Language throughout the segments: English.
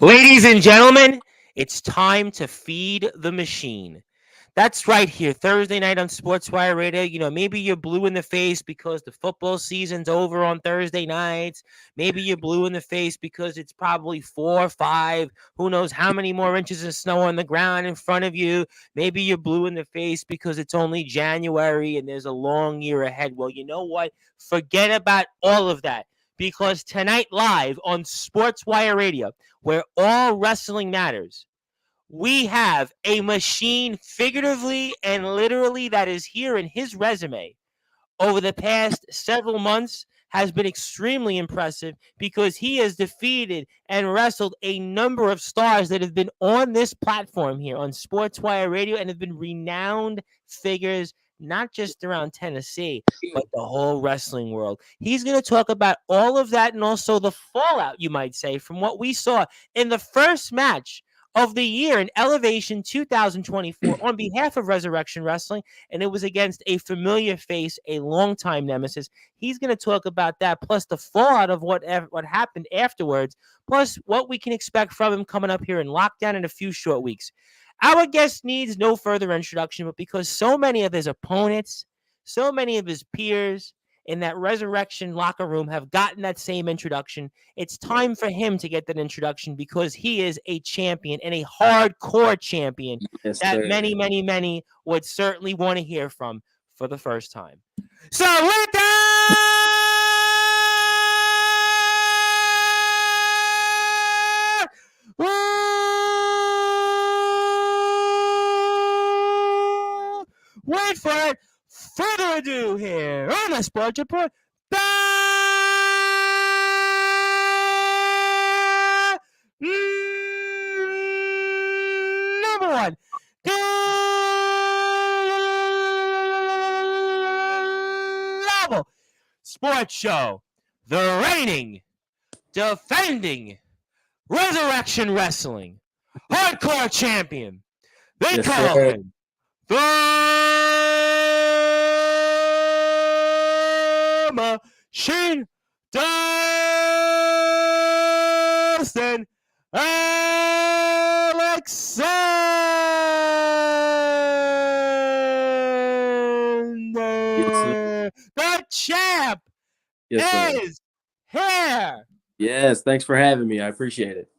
Ladies and gentlemen, it's time to feed the machine. That's right here, Thursday night on Sportswire Radio. Maybe you're blue in the face because the football season's over on Thursday nights. Maybe you're blue in the face because it's probably 4 or 5, who knows how many more inches of snow on the ground in front of you. Maybe you're blue in the face because it's only January and there's a long year ahead. Well, you know what? Forget about all of that because tonight live on Sportswire Radio, where all wrestling matters, we have a machine figuratively and literally that is here in his resume over the past several months has been extremely impressive because he has defeated and wrestled a number of stars that have been on this platform here on Sportswire Radio and have been renowned figures, not just around Tennessee, but the whole wrestling world. He's going to talk about all of that and also the fallout, you might say, from what we saw in the first match of the year in Elevation 2024 on behalf of Resurrection Wrestling, and it was against a familiar face, a longtime nemesis. He's going to talk about that, plus the fallout of what happened afterwards, plus what we can expect from him coming up here in Lockdown in a few short weeks. Our guest needs no further introduction, but because so many of his opponents, so many of his peers in that Resurrection locker room have gotten that same introduction, it's time for him to get that introduction because he is a champion and a hardcore champion that many, many, many would certainly want to hear from for the first time. So with that, wait for it. Further ado here on the Sports Report. Number one. Global Sports Show. The reigning, defending, Resurrection Wrestling hardcore champion. They call him the Machine, Dustin Alexander. The champ is here. Yes, thanks for having me. I appreciate it.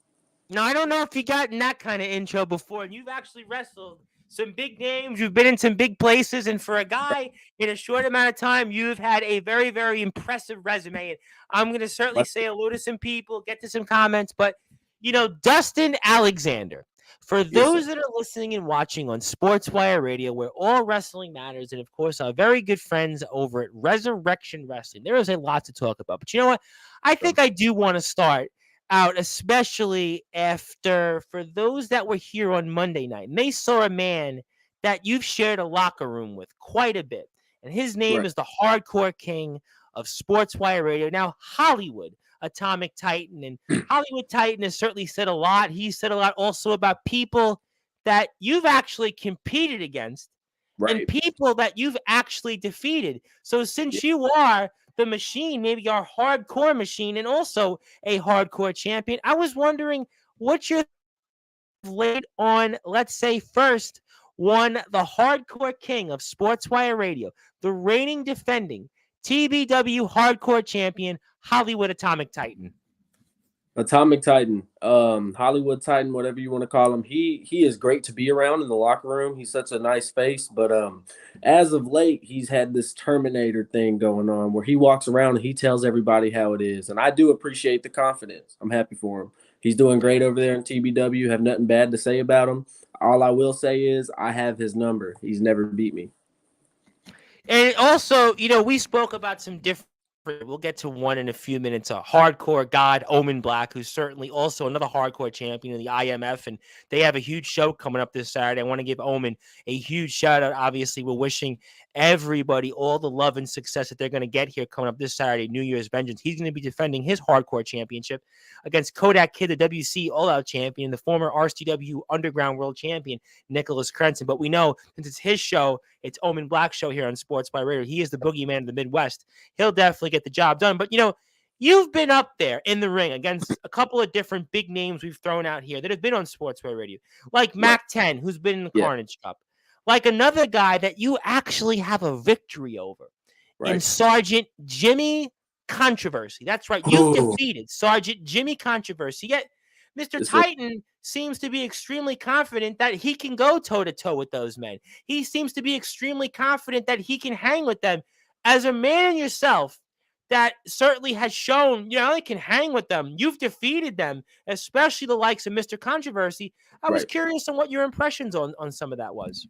Now, I don't know if you've gotten that kind of intro before, and you've actually wrestled some big names. You've been in some big places, and for a guy in a short amount of time, you've had a very, very impressive resume. And I'm going to certainly say hello to some people, get to some comments, but, Dustin Alexander, for those that are listening and watching on Sportswire Radio, where all wrestling matters, and, of course, our very good friends over at Resurrection Wrestling, there is a lot to talk about. But you know what? I think I do want to start out, especially after, for those that were here on Monday night, and they saw a man that you've shared a locker room with quite a bit, and his name is the hardcore king of Sportswire Radio, now Hollywood Atomic Titan. And Hollywood Titan has certainly said a lot. He said a lot also about people that you've actually competed against and people that you've actually defeated. So since you are the machine, maybe our hardcore machine, and also a hardcore champion, I was wondering what your laid on, let's say, first one, the hardcore king of Sportswire Radio, the reigning defending TBW hardcore champion, Hollywood Atomic Titan. Atomic Titan, Hollywood Titan, whatever you want to call him. He is great to be around in the locker room. He's such a nice face, but as of late, he's had this Terminator thing going on where he walks around and he tells everybody how it is. And I do appreciate the confidence. I'm happy for him. He's doing great over there in TBW. Have nothing bad to say about him. All I will say is I have his number. He's never beat me. And also, we spoke about some different, we'll get to one in a few minutes, a hardcore god, Omen Black, who's certainly also another hardcore champion in the IMF, and they have a huge show coming up this Saturday. I want to give Omen a huge shout out. Obviously, we're wishing everybody all the love and success that they're going to get here coming up this Saturday, New Year's Vengeance. He's going to be defending his hardcore championship against Kodak Kid, the WC All-Out champion, the former RCW Underground World Champion, Nicholas Crenson. But we know, since it's his show, it's Omen Black's show here on Sports by Radio. He is the boogeyman of the Midwest. He'll definitely get the job done. But, You've been up there in the ring against a couple of different big names we've thrown out here that have been on Sportswear Radio, like Right. Mac 10, who's been in the Yeah. Carnage Cup, like another guy that you actually have a victory over in Right. Sergeant Jimmy Controversy. That's right. You've Oh, defeated Sergeant Jimmy Controversy. Yet Mr. it's a, Titan seems to be extremely confident that he can go toe to toe with those men. He seems to be extremely confident that he can hang with them. As a man yourself, that certainly has shown, he can hang with them. You've defeated them, especially the likes of Mr. Controversy. I was right. curious on what your impressions on some of that was.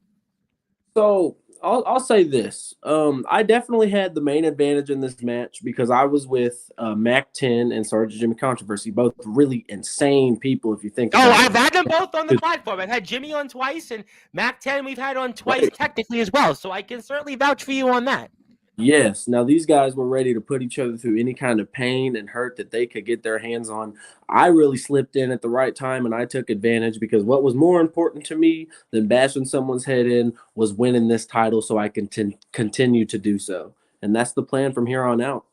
So I'll say this. I definitely had the main advantage in this match because I was with Mac 10 and Sergeant Jimmy Controversy, both really insane people if you think Oh, about I've it. had them both on the platform. I've had Jimmy on twice and Mac 10 we've had on twice Right. technically as well. So I can certainly vouch for you on that. Yes. Now these guys were ready to put each other through any kind of pain and hurt that they could get their hands on. I really slipped in at the right time and I took advantage because what was more important to me than bashing someone's head in was winning this title so I can continue to do so. And that's the plan from here on out.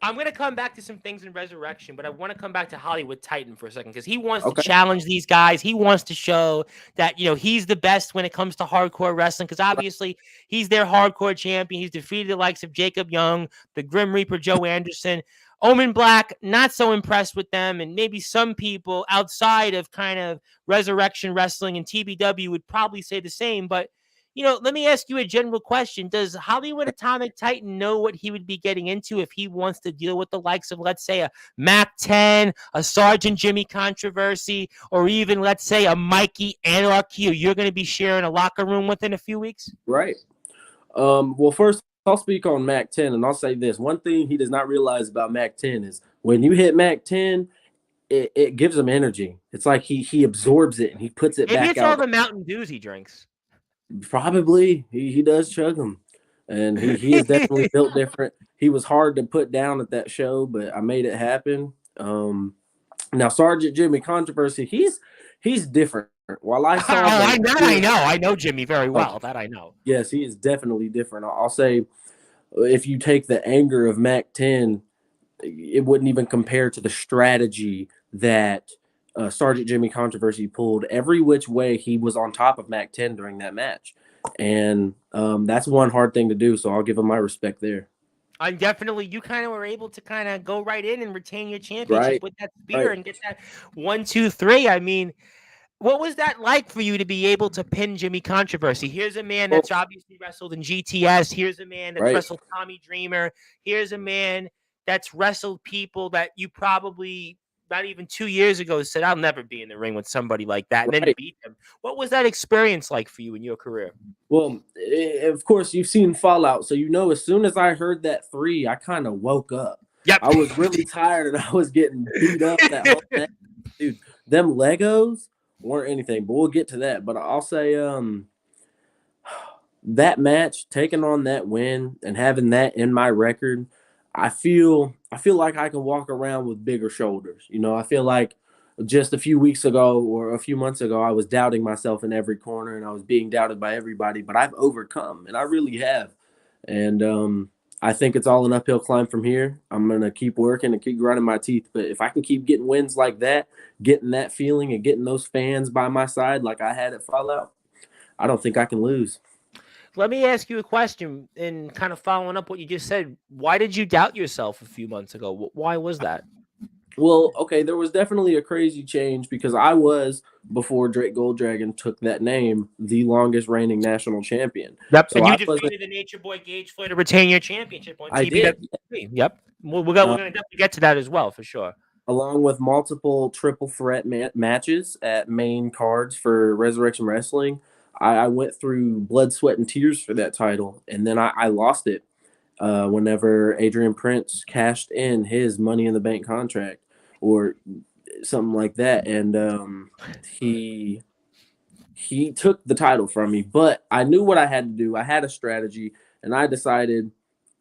I'm going to come back to some things in Resurrection, but I want to come back to Hollywood Titan for a second because he wants to Okay. challenge these guys. He wants to show that, he's the best when it comes to hardcore wrestling because obviously he's their hardcore champion. He's defeated the likes of Jacob Young, the Grim Reaper Joe Anderson. Omen Black, not so impressed with them. And maybe some people outside of kind of Resurrection Wrestling and TBW would probably say the same, but let me ask you a general question. Does Hollywood Atomic Titan know what he would be getting into if he wants to deal with the likes of, let's say, a Mac 10, a Sergeant Jimmy Controversy, or even, let's say, a Mikey Anarchy, who you're going to be sharing a locker room with in a few weeks? Right. Well, first, I'll speak on Mac 10, and I'll say this. One thing he does not realize about Mac 10 is when you hit Mac 10, it gives him energy. It's like he absorbs it and he puts it Maybe back it's all out. the Mountain Dews he drinks. Probably he does chug them, and he is definitely built different. He was hard to put down at that show, but I made it happen. Now Sergeant Jimmy Controversy, he's different. While I saw I know Jimmy very well. That I know. Yes, he is definitely different. I'll say if you take the anger of Mac 10, it wouldn't even compare to the strategy that Sergeant Jimmy Controversy pulled. Every which way he was on top of Mac 10 during that match. And that's one hard thing to do, so I'll give him my respect there. I'm definitely, you kind of were able to kind of go right in and retain your championship with that spear and get that 1, 2, 3. I mean, what was that like for you to be able to pin Jimmy Controversy? Here's a man that's obviously wrestled in GTS. Here's a man that's wrestled Tommy Dreamer. Here's a man that's wrestled people that you probably not even 2 years ago said, I'll never be in the ring with somebody like that, and then beat them. What was that experience like for you in your career? Well, of course, you've seen Fallout, so as soon as I heard that 3, I kind of woke up. Yep. I was really tired and I was getting beat up that whole day. Dude, them Legos weren't anything, but we'll get to that. But I'll say that match, taking on that win and having that in my record, I feel like I can walk around with bigger shoulders. I feel like just a few weeks ago or a few months ago, I was doubting myself in every corner and I was being doubted by everybody, but I've overcome, and I really have. And I think it's all an uphill climb from here. I'm going to keep working and keep grinding my teeth. But if I can keep getting wins like that, getting that feeling and getting those fans by my side like I had at Fallout, I don't think I can lose. Let me ask you a question and kind of following up what you just said. Why did you doubt yourself a few months ago? Why was that? Well, okay, there was definitely a crazy change because I was, before Drake Golddragon took that name, the longest reigning national champion. Yep, so and you defeated the Nature Boy Gage Floyd to retain your championship on TBW. Yep, we're going to definitely get to that as well, for sure. Along with multiple triple threat matches at main cards for Resurrection Wrestling, I went through blood, sweat, and tears for that title, and then I lost it whenever Adrian Prince cashed in his Money in the Bank contract or something like that, and he took the title from me. But I knew what I had to do. I had a strategy, and I decided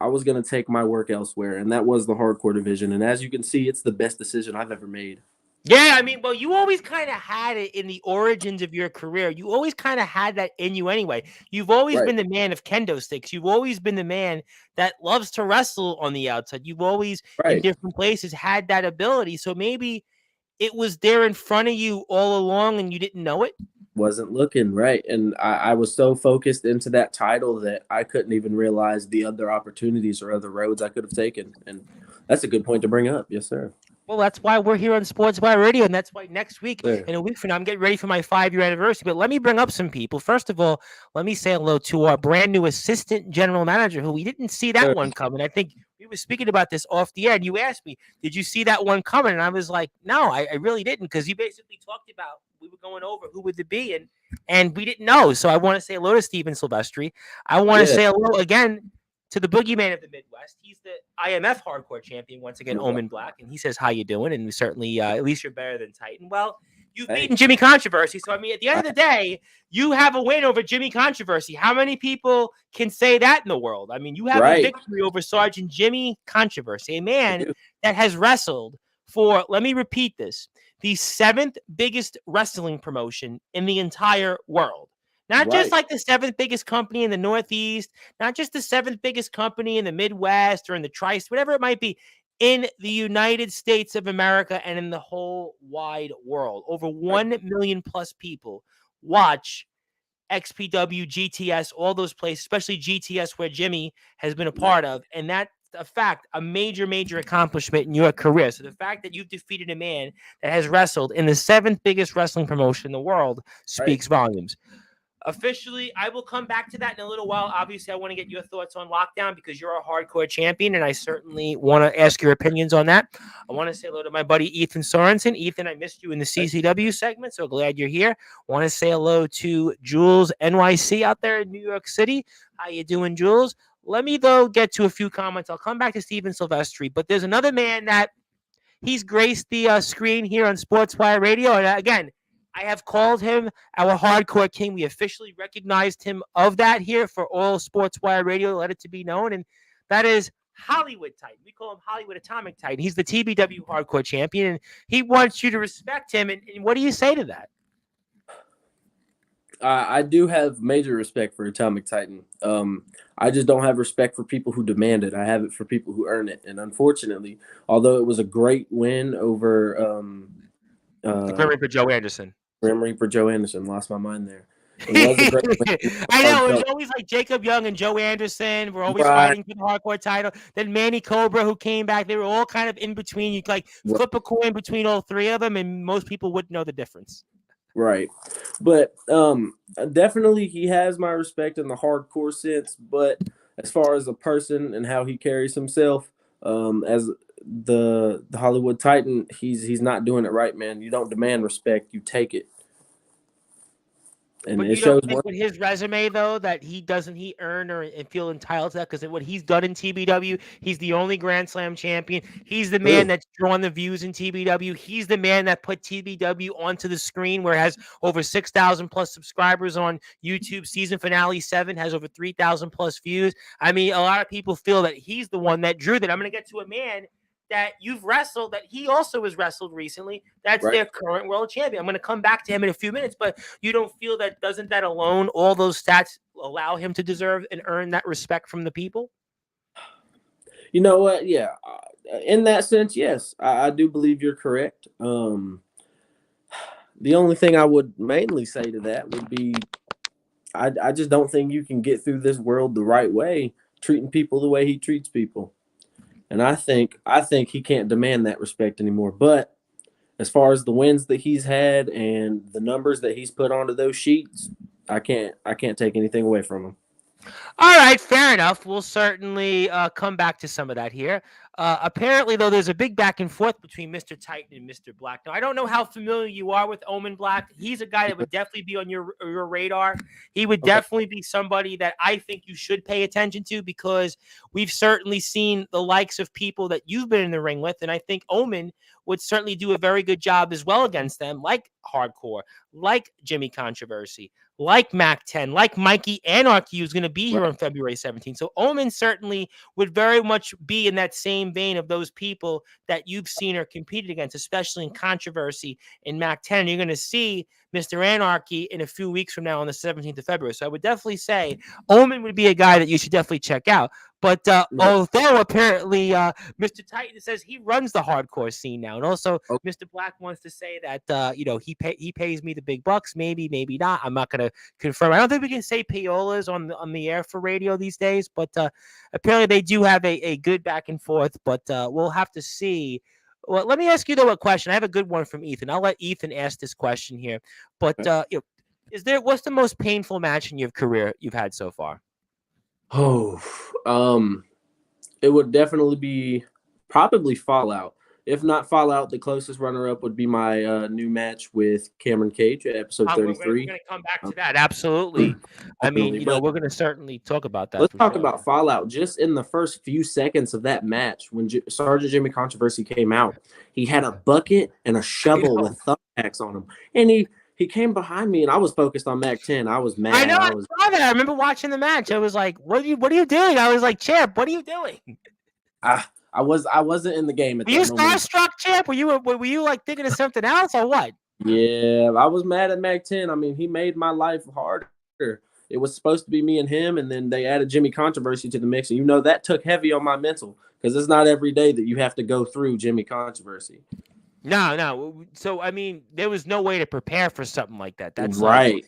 I was going to take my work elsewhere, and that was the hardcore division. And as you can see, it's the best decision I've ever made. Yeah, I mean, well, you always kind of had it in the origins of your career. You always kind of had that in you anyway. You've always Right. been the man of kendo sticks. You've always been the man that loves to wrestle on the outside. You've always, in Right. different places, had that ability. So maybe it was there in front of you all along and you didn't know it. Wasn't looking right. And I was so focused into that title that I couldn't even realize the other opportunities or other roads I could have taken. And that's a good point to bring up. Yes, sir. Well, that's why we're here on Sportswire Radio, and that's why next week, There. in a week from now, I'm getting ready for my 5-year anniversary. But let me bring up some people. First of all, let me say hello to our brand new assistant general manager, who we didn't see that Sir. one coming. I think we were speaking about this off the air, and you asked me, "Did you see that one coming?" And I was like, "No, I really didn't," because you basically talked about we were going over who would it be, and we didn't know. So I want to say hello to Steven Silvestri. I want to Yeah. say hello again to the boogeyman of the Midwest. He's the IMF hardcore champion once again, Omen Black, and he says, "How you doing?" And certainly, at least you're better than Titan. Well, you've Hey. beaten Jimmy Controversy, so I mean, at the end of the day, you have a win over Jimmy Controversy. How many people can say that in the world? I mean, you have a Right. victory over Sergeant Jimmy Controversy, a man that has wrestled for, let me repeat this, the 7th biggest wrestling promotion in the entire world. Not just Right. like the 7th biggest company in the Northeast, not just the 7th biggest company in the Midwest or in the Tri-State, whatever it might be, in the United States of America and in the whole wide world. Over 1 million plus people watch XPW, GTS, all those places, especially GTS, where Jimmy has been a part of. And that's a fact, a major, major accomplishment in your career. So the fact that you've defeated a man that has wrestled in the 7th biggest wrestling promotion in the world speaks volumes. Officially, I will come back to that in a little while. Obviously, I want to get your thoughts on Lockdown because you're a hardcore champion, and I certainly want to ask your opinions on that. I want to say hello to my buddy Ethan Sorensen. Ethan, I missed you in the CCW segment, so glad you're here. Want to say hello to Jules NYC out there in New York City. How you doing, Jules? Let me, though, get to a few comments. I'll come back to Steven Silvestri, but there's another man that he's graced the screen here on Sportswire Radio, and again, I have called him our hardcore king. We officially recognized him of that here for all Sportswire Radio. Let it to be known. And that is Hollywood Titan. We call him Hollywood Atomic Titan. He's the TBW hardcore champion. And he wants you to respect him. And what do you say to that? I do have major respect for Atomic Titan. I just don't have respect for people who demand it. I have it for people who earn it. And unfortunately, although it was a great win over The Grim Reaper Joe Anderson. Grim Reaper Joe Anderson, lost my mind there. It was a great win. I know. It was always like Jacob Young and Joe Anderson. We're always fighting for the hardcore title. Then Manny Cobra, who came back. They were all kind of in between. You like flip a coin between all three of them, and most people wouldn't know the difference. Right. But definitely he has my respect in the hardcore sense. But as far as a person and how he carries himself, as the Hollywood Titan, he's not doing it right, man. You don't demand respect, you take it. And but it you don't shows think with his resume, though, that he earn or and feel entitled to that? Because what he's done in TBW, he's the only Grand Slam champion. He's the man that's drawn the views in TBW. He's the man that put TBW onto the screen, where it has over 6,000 plus subscribers on YouTube. Season finale 7 has over 3,000 plus views. I mean, a lot of people feel that he's the one that drew that. I'm going to get to a man that you've wrestled, that he also has wrestled recently. That's their current world champion. I'm going to come back to him in a few minutes, but you don't feel that, doesn't that alone, all those stats allow him to deserve and earn that respect from the people? You know what? Yeah. In that sense, yes, I do believe you're correct. The only thing I would mainly say to that would be I just don't think you can get through this world the right way, treating people the way he treats people. And I think he can't demand that respect anymore. But as far as the wins that he's had and the numbers that he's put onto those sheets, I can't take anything away from him. All right, fair enough. We'll certainly come back to some of that here. Apparently, though, there's a big back and forth between Mr. Titan and Mr. Black. Now, I don't know how familiar you are with Omen Black. He's a guy that would definitely be on your radar. He would definitely be somebody that I think you should pay attention to, because we've certainly seen the likes of people that you've been in the ring with. And I think Omen would certainly do a very good job as well against them, like Hardcore, like Jimmy Controversy, like Mac 10, like Mikey Anarchy, who's going to be here on February 17th. So Omen certainly would very much be in that same vein of those people that you've seen or competed against, especially in Controversy in Mac 10. You're going to see Mr. Anarchy in a few weeks from now on the 17th of February. So I would definitely say Omen would be a guy that you should definitely check out. But although apparently Mr. Titan says he runs the hardcore scene now, and also Mr. Black wants to say that he pays me the big bucks, maybe not. I'm not going to confirm. I don't think we can say payolas on the air for radio these days, but apparently they do have a good back and forth. But we'll have to see. Well, let me ask you though a question. I have a good one from Ethan. I'll let Ethan ask this question here. But what's the most painful match in your career you've had so far? Oh, it would definitely be probably Fallout. If not Fallout, the closest runner-up would be my new match with Cameron Cage at episode 33. We're going to come back to that. Absolutely. I mean, we're going to certainly talk about that. Let's talk about Fallout. Just in the first few seconds of that match, when Sergeant Jimmy Controversy came out, he had a bucket and a shovel with thumbtacks on him. And he came behind me, and I was focused on Mac 10. I was mad. I know. I saw that. I remember watching the match. I was like, "What are you doing?" I was like, "Champ, what are you doing?" I wasn't in the game at that moment. Were you starstruck, Champ? Were you like thinking of something else or what? Yeah, I was mad at Mac 10. I mean, he made my life harder. It was supposed to be me and him, and then they added Jimmy Controversy to the mix, and that took heavy on my mental because it's not every day that you have to go through Jimmy Controversy. No. So, I mean, there was no way to prepare for something like that. That's right.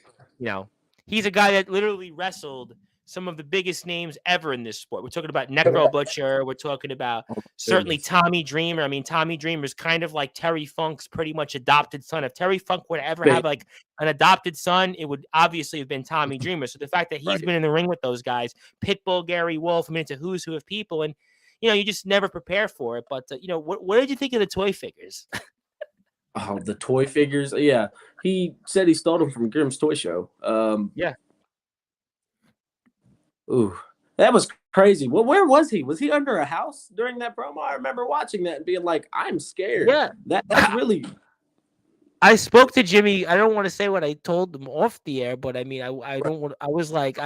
He's a guy that literally wrestled some of the biggest names ever in this sport. We're talking about Necro Butcher. We're talking about certainly Tommy Dreamer. I mean, Tommy Dreamer is kind of like Terry Funk's pretty much adopted son. If Terry Funk would ever have like an adopted son, it would obviously have been Tommy Dreamer. So the fact that he's been in the ring with those guys, Pitbull, Gary Wolf, I mean, it's a who's who of people. And, you just never prepare for it. But, what did you think of the toy figures? Oh, the toy figures. Yeah. He said he stole them from Grimm's Toy Show. Yeah. Ooh, that was crazy. Well, where was he? Was he under a house during that promo? I remember watching that and being like, I'm scared. Yeah. That's really. I spoke to Jimmy. I don't want to say what I told him off the air, but I mean, I don't want. I was like,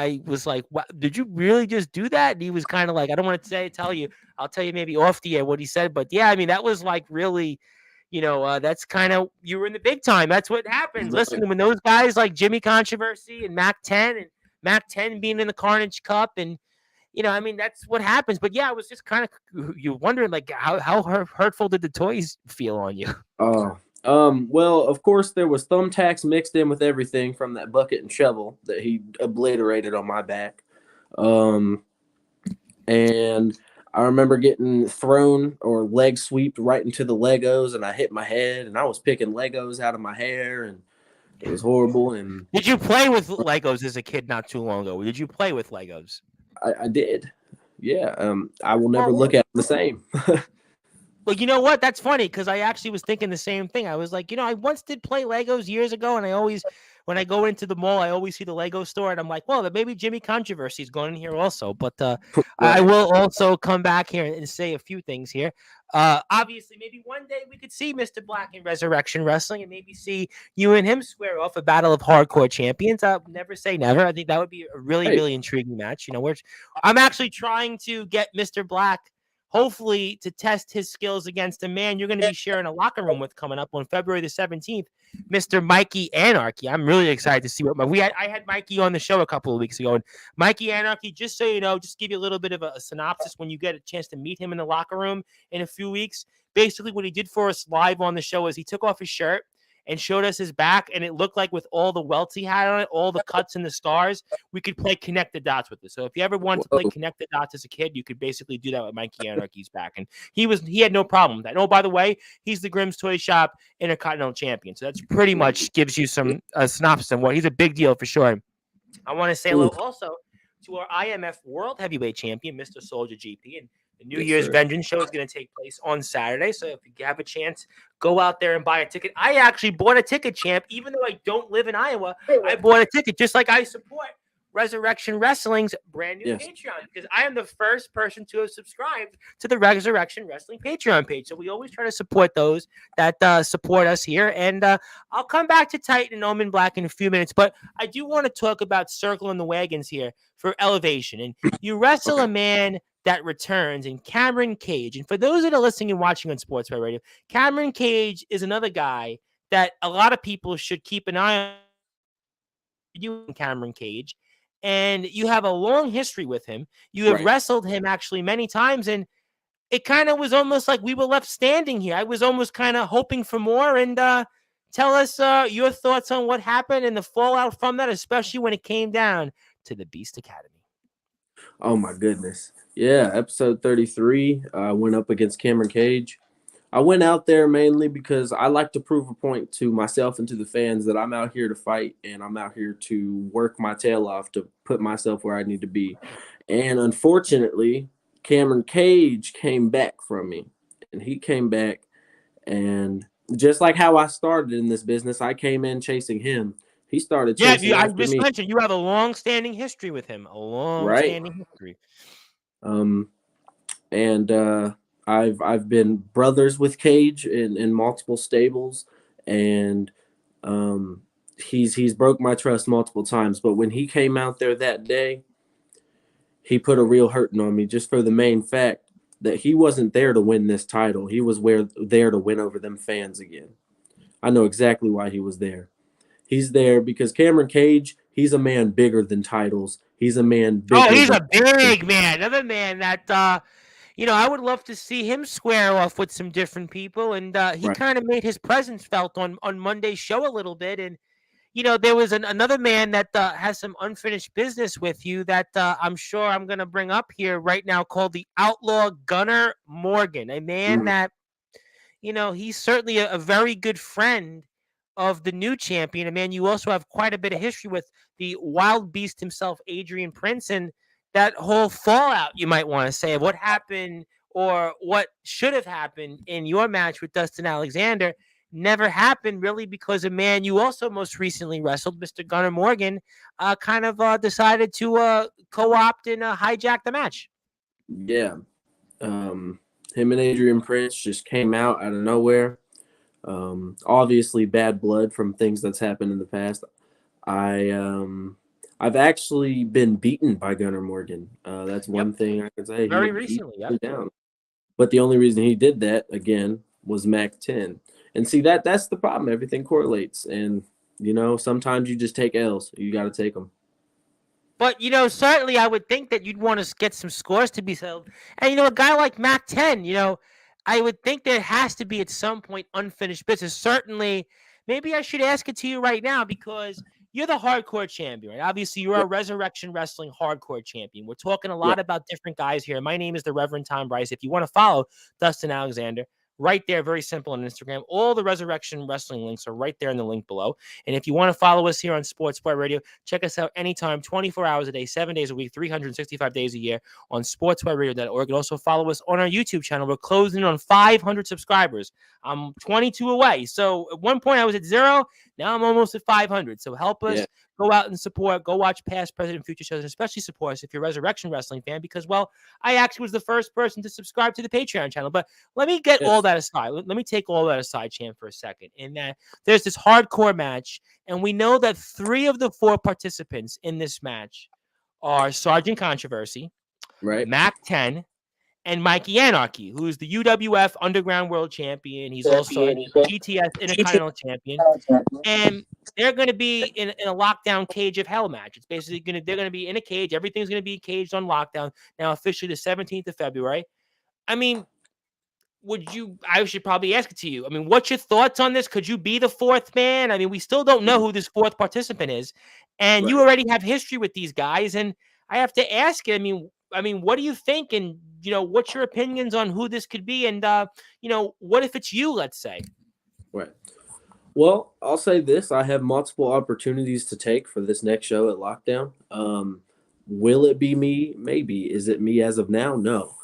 what, did you really just do that? And he was kind of like, I don't want to tell you. I'll tell you maybe off the air what he said. But yeah, I mean, that was like really, that's kind of, you were in the big time. That's what happens. Listen, when those guys like Jimmy Controversy and Mac 10 being in the Carnage Cup, and I mean, that's what happens. But yeah, I was just kind of you're wondering like how hurtful did the toys feel on you? Well, of course there was thumbtacks mixed in with everything from that bucket and shovel that he obliterated on my back. And I remember getting thrown or leg swept right into the Legos, and I hit my head, and I was picking Legos out of my hair, and it was horrible. And did you play with Legos as a kid not too long ago? Did you play with Legos? I did. Yeah. I will never look at them the same. Well, you know what? That's funny because I actually was thinking the same thing. I was like, I once did play Legos years ago, and I always, when I go into the mall, I always see the Lego store, and I'm like, well, maybe Jimmy Controversy is going in here also. But I will also come back here and say a few things here. Obviously, maybe one day we could see Mr. Black in Resurrection Wrestling, and maybe see you and him square off a battle of hardcore champions. Never say never. I think that would be a really, really intriguing match. I'm actually trying to get Mr. Black, hopefully, to test his skills against a man you're going to be sharing a locker room with coming up on February the 17th, Mr. Mikey Anarchy. I'm really excited to see I had Mikey on the show a couple of weeks ago, and Mikey Anarchy, just so you know, just give you a little bit of a synopsis when you get a chance to meet him in the locker room in a few weeks. Basically, what he did for us live on the show is he took off his shirt and showed us his back, and it looked like with all the welts he had on it, all the cuts and the scars, we could play connect the dots with it. So if you ever wanted to play connect the dots as a kid, you could basically do that with Mikey Anarchy's back. And he had no problem with that. Oh, by the way, he's the Grimm's Toy Shop Intercontinental Champion. So that's pretty much gives you some synopsis on what he's a big deal for sure. I want to say hello also to our IMF World Heavyweight Champion, Mr. Soldier GP. And the New Year's Vengeance show is going to take place on Saturday. So if you have a chance, go out there and buy a ticket. I actually bought a ticket, Champ. Even though I don't live in Iowa, I bought a ticket just like I support Resurrection Wrestling's brand new Patreon, because I am the first person to have subscribed to the Resurrection Wrestling Patreon page. So we always try to support those that support us here. And I'll come back to Titan and Omen Black in a few minutes, but I do want to talk about circling the wagons here for Elevation. And you wrestle a man that returns in Cameron Cage. And for those that are listening and watching on Sportswire Radio, Cameron Cage is another guy that a lot of people should keep an eye on. You, Cameron Cage, and you have a long history with him. You have wrestled him actually many times, and it kind of was almost like we were left standing here. I was almost kind of hoping for more. And tell us your thoughts on what happened and the fallout from that, especially when it came down to the Beast Academy. Oh my goodness. Yeah, episode 33, I went up against Cameron Cage. I went out there mainly because I like to prove a point to myself and to the fans that I'm out here to fight, and I'm out here to work my tail off to put myself where I need to be. And unfortunately, Cameron Cage came back from me, and he came back, and just like how I started in this business, I came in chasing him. He started chasing I after just me. mentioned you have a long-standing history with him, a long-standing history. I've been brothers with Cage in multiple stables, and he's broke my trust multiple times. But when he came out there that day, he put a real hurting on me just for the main fact that he wasn't there to win this title. He was there to win over them fans again. I know exactly why he was there. He's there because Cameron Cage, he's a man bigger than titles. He's a man bigger. Oh, he's a big man. Another man that, I would love to see him square off with some different people. And he kind of made his presence felt on Monday's show a little bit. And, there was another man that has some unfinished business with you that I'm sure I'm going to bring up here right now, called the Outlaw Gunnar Morgan, a man that, he's certainly a very good friend of the new champion, a man you also have quite a bit of history with, the wild beast himself, Adrian Prince, and that whole fallout, you might want to say, of what happened or what should have happened in your match with Dustin Alexander never happened, really, because a man you also most recently wrestled, Mr. Gunnar Morgan, decided to co-opt and hijack the match. Yeah. Him and Adrian Prince just came out of nowhere. Obviously bad blood from things that's happened in the past. I've actually been beaten by Gunnar Morgan. That's one thing I can say. Very recently, down. But the only reason he did that again was Mac 10. And see, that's the problem. Everything correlates, and sometimes you just take L's. You got to take them. But, certainly I would think that you'd want to get some scores to be settled. And, a guy like Mac 10, I would think there has to be at some point unfinished business. Certainly, maybe I should ask it to you right now, because you're the hardcore champion, right? Obviously, you're a Resurrection Wrestling hardcore champion. We're talking a lot about different guys here. My name is the Reverend Tom Bryce. If you want to follow Dustin Alexander, right there, very simple on Instagram. All the Resurrection Wrestling links are right there in the link below. And if you want to follow us here on Sportswire Radio, check us out anytime, 24 hours a day, 7 days a week, 365 days a year on sportswireradio.org. And also follow us on our YouTube channel. We're closing on 500 subscribers. I'm 22 away. So at one point I was at 0. Now I'm almost at 500. So help us. Go out and support. Go watch past, present, and future shows, and especially support us if you're a Resurrection Wrestling fan, because, well, I actually was the first person to subscribe to the Patreon channel. But let me get all that aside. Let me take all that aside, Champ, for a second. In that there's this hardcore match, and we know that 3 of the 4 participants in this match are Sergeant Controversy, Mac 10, and Mikey Anarchy, who is the UWF Underground World Champion. He's also a GTS Intercontinental Champion. And they're going to be in a lockdown Cage of Hell match. It's basically they're going to be in a cage. Everything's going to be caged on lockdown. Now, officially the 17th of February. I mean, I should probably ask it to you. I mean, what's your thoughts on this? Could you be the 4th man? I mean, we still don't know who this 4th participant is. And you already have history with these guys. And I have to ask you, I mean, what do you think? And, what's your opinions on who this could be? And, what if it's you, let's say? Right. Well, I'll say this. I have multiple opportunities to take for this next show at Lockdown. Will it be me? Maybe. Is it me as of now? No.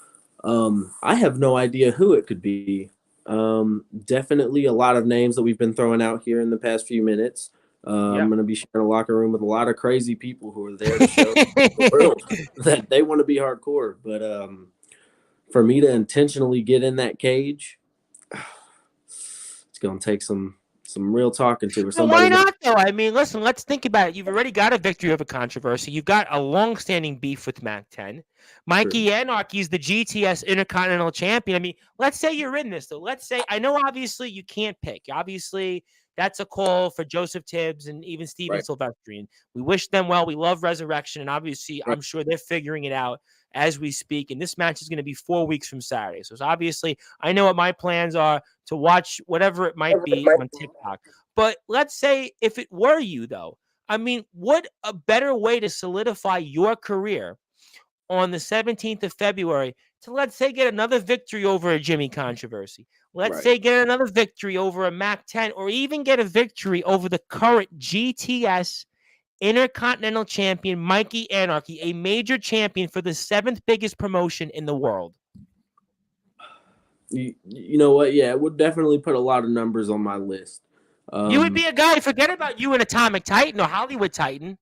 I have no idea who it could be. Definitely a lot of names that we've been throwing out here in the past few minutes. I'm going to be sharing a locker room with a lot of crazy people who are there to show the world that they want to be hardcore. But for me to intentionally get in that cage, it's going to take some real talking to, or Well, why somebody. not, though? I mean, listen, let's think about it. You've already got a victory over controversy. You've got a long-standing beef with Mac 10. Mikey Anarchy's the GTS Intercontinental Champion. I mean, let's say you're in this, though. Let's say, I know obviously you can't pick. Obviously, that's a call for Joseph Tibbs and even Steven Right. Silvestri. And we wish them well. We love Resurrection. And obviously, Right. I'm sure they're figuring it out as we speak. And this match is going to be 4 weeks from Saturday. So obviously, I know what my plans are to watch whatever it might be on TikTok. But let's say if it were you, though, I mean, what a better way to solidify your career on the 17th of February to, let's say, get another victory over a Jimmy controversy. Let's say get another victory over a Mac 10, or even get a victory over the current GTS Intercontinental Champion, Mikey Anarchy, a major champion for the 7th biggest promotion in the world. You know what? Yeah, it would definitely put a lot of numbers on my list. You would be a guy, forget about you and Atomic Titan or Hollywood Titan.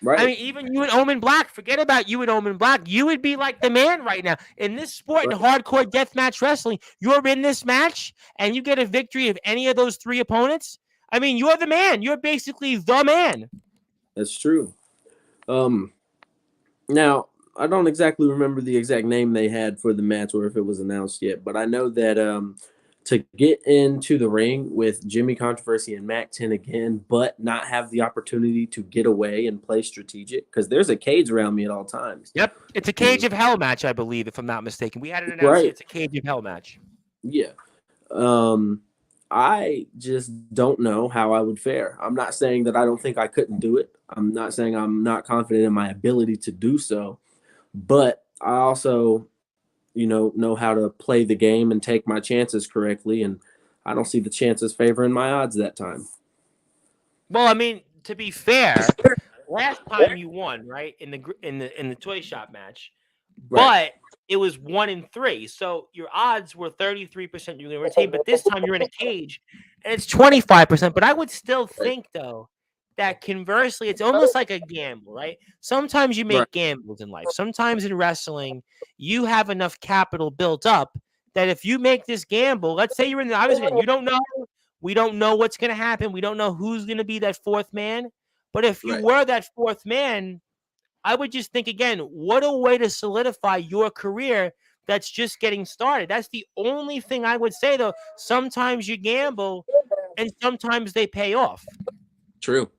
Right. I mean, even you and Omen Black, forget about you and Omen Black. You would be like the man right now. In this sport, in hardcore deathmatch wrestling, you're in this match and you get a victory of any of those 3 opponents. I mean, you're the man. You're basically the man. That's true. Now, I don't exactly remember the exact name they had for the match or if it was announced yet, but I know that to get into the ring with Jimmy Controversy and Mac 10 again, but not have the opportunity to get away and play strategic, because there's a cage around me at all times. Yep. It's a Cage of Hell match, I believe, if I'm not mistaken. We had it announced. It's a Cage of Hell match. Yeah. I just don't know how I would fare. I'm not saying that I don't think I couldn't do it. I'm not saying I'm not confident in my ability to do so, but I also, know how to play the game and take my chances correctly. And I don't see the chances favoring my odds that time. Well, I mean, to be fair, last time you won, right, in the toy shop match, but it was 1-3, so your odds were 33% you're going to retain. But this time you're in a cage, and it's 25%. But I would still think, though, that conversely, it's almost like a gamble, right? Sometimes you make gambles in life. Sometimes in wrestling, you have enough capital built up that if you make this gamble, let's say you're in the obviously you don't know. We don't know what's going to happen. We don't know who's going to be that 4th man. But if you were that 4th man, I would just think, again, what a way to solidify your career that's just getting started. That's the only thing I would say, though. Sometimes you gamble, and sometimes they pay off. True.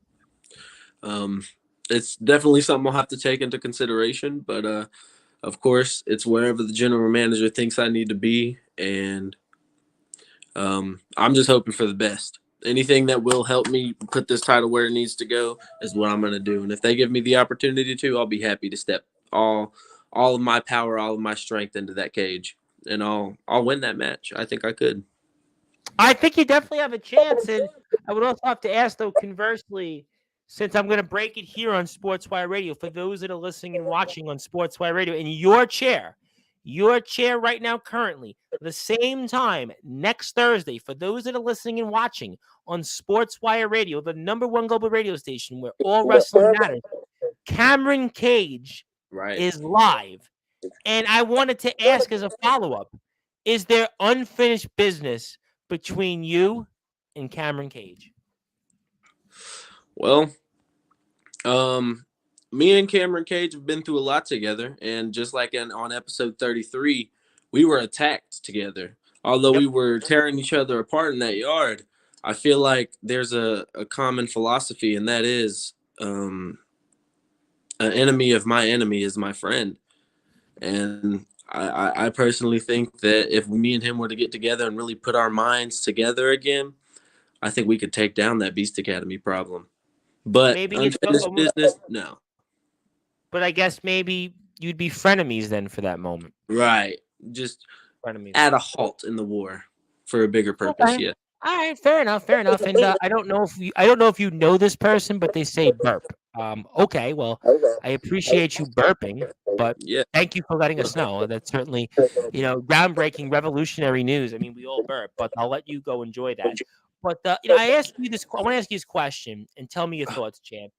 It's definitely something I'll have to take into consideration. But, of course, it's wherever the general manager thinks I need to be. And I'm just hoping for the best. Anything that will help me put this title where it needs to go is what I'm going to do. And if they give me the opportunity to, I'll be happy to step all of my power, all of my strength into that cage, and I'll win that match. I think I could. I think you definitely have a chance. And I would also have to ask, though, conversely, since I'm going to break it here on Sportswire Radio, for those that are listening and watching on Sportswire Radio, in your chair right now currently, the same time next Thursday, for those that are listening and watching on Sportswire Radio, the #1 global radio station where all wrestling matters, Cameron Cage is live. And I wanted to ask as a follow-up, is there unfinished business between you and Cameron Cage? Well, me and Cameron Cage have been through a lot together, and just like on episode 33, we were attacked together. Although we were tearing each other apart in that yard, I feel like there's a common philosophy, and that is an enemy of my enemy is my friend. And I personally think that if me and him were to get together and really put our minds together again, I think we could take down that Beast Academy problem. But maybe unfinished business, no. But I guess maybe you'd be frenemies then for that moment. Right. Just frenemies. Add a halt in the war for a bigger purpose, yeah. All right, fair enough. And I don't know if you know this person, but they say burp. Okay, well, I appreciate you burping, but thank you for letting us know. That's certainly, groundbreaking, revolutionary news. I mean, we all burp, but I'll let you go enjoy that. But I asked you this. I want to ask you this question and tell me your thoughts, champ.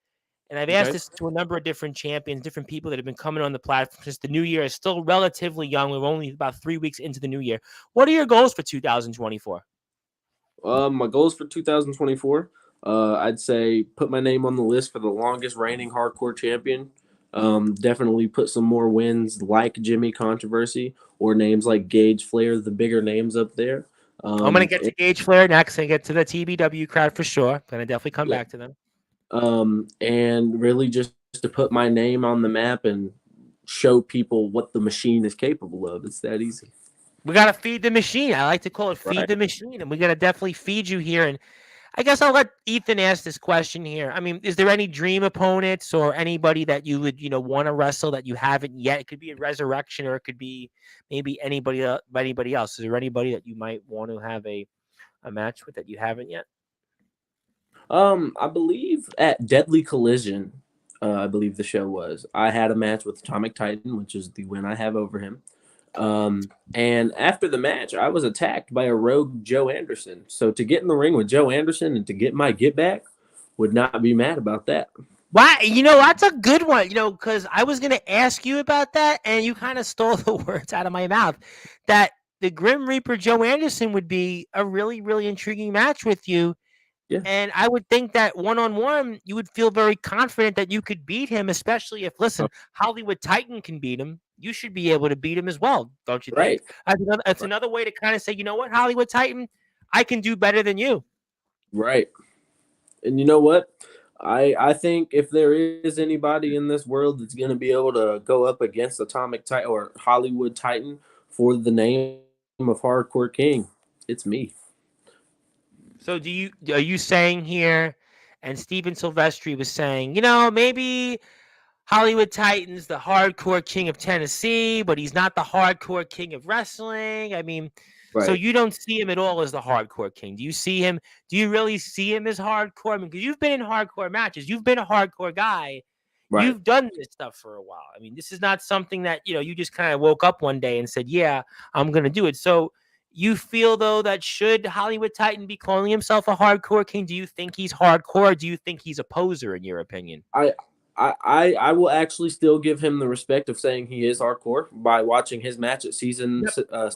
And I've asked Okay. this to a number of different champions, different people that have been coming on the platform since the new year is still relatively young. We're only about 3 weeks into the new year. What are your goals for 2024? My goals for 2024, I'd say put my name on the list for the longest reigning hardcore champion. Definitely put some more wins like Jimmy Controversy or names like Gage Flair, the bigger names up there. I'm going to get to Gage Flair next and get to the TBW crowd for sure. I'm going to definitely come Yeah. back to them. And really just to put my name on the map and show people what the machine is capable of. It's that easy. We got to feed the machine. I like to call it feed Right. the machine. And we got to definitely feed you here. And I guess I'll let Ethan ask this question here. I mean, is there any dream opponents or anybody that you would, want to wrestle that you haven't yet? It could be a resurrection or it could be maybe anybody else. Is there anybody that you might want to have a match with that you haven't yet? I believe at Deadly Collision, I believe the show was, I had a match with Atomic Titan, which is the win I have over him. And after the match, I was attacked by a rogue Joe Anderson. So to get in the ring with Joe Anderson and to get my get back, would not be mad about that. Why? That's a good one. Because I was going to ask you about that, and you kind of stole the words out of my mouth. That the Grim Reaper Joe Anderson would be a really, really intriguing match with you. Yeah. And I would think that one-on-one, you would feel very confident that you could beat him, especially if, listen, Hollywood Titan can beat him. You should be able to beat him as well, don't you think? That's another way to kind of say, you know what, Hollywood Titan, I can do better than you. Right. And you know what? I think if there is anybody in this world that's going to be able to go up against Atomic Titan or Hollywood Titan for the name of Hardcore King, it's me. So are you saying here, and Steven Silvestri was saying, maybe Hollywood Titan's the hardcore king of Tennessee, but he's not the hardcore king of wrestling. I mean, so you don't see him at all as the hardcore king. Do you really see him as hardcore? I mean, because you've been in hardcore matches. You've been a hardcore guy. Right. You've done this stuff for a while. I mean, this is not something that, you just kind of woke up one day and said, yeah, I'm going to do it. So you feel, though, that should Hollywood Titan be calling himself a hardcore king? Do you think he's hardcore, or do you think he's a poser, in your opinion? I will actually still give him the respect of saying he is hardcore by watching his match at season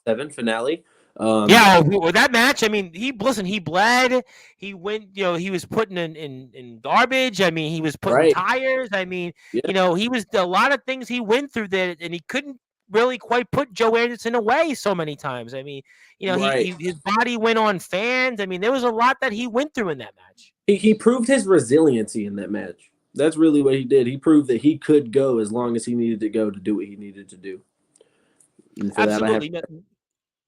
7 finale. That match, I mean, he bled. He went, he was putting in garbage. I mean, he was putting tires. I mean, he was a lot of things he went through there, and he couldn't really quite put Joe Anderson away so many times. I mean, his body went on fans. I mean, there was a lot that he went through in that match. He proved his resiliency in that match. That's really what he did. He proved that he could go as long as he needed to go to do what he needed to do. Absolutely.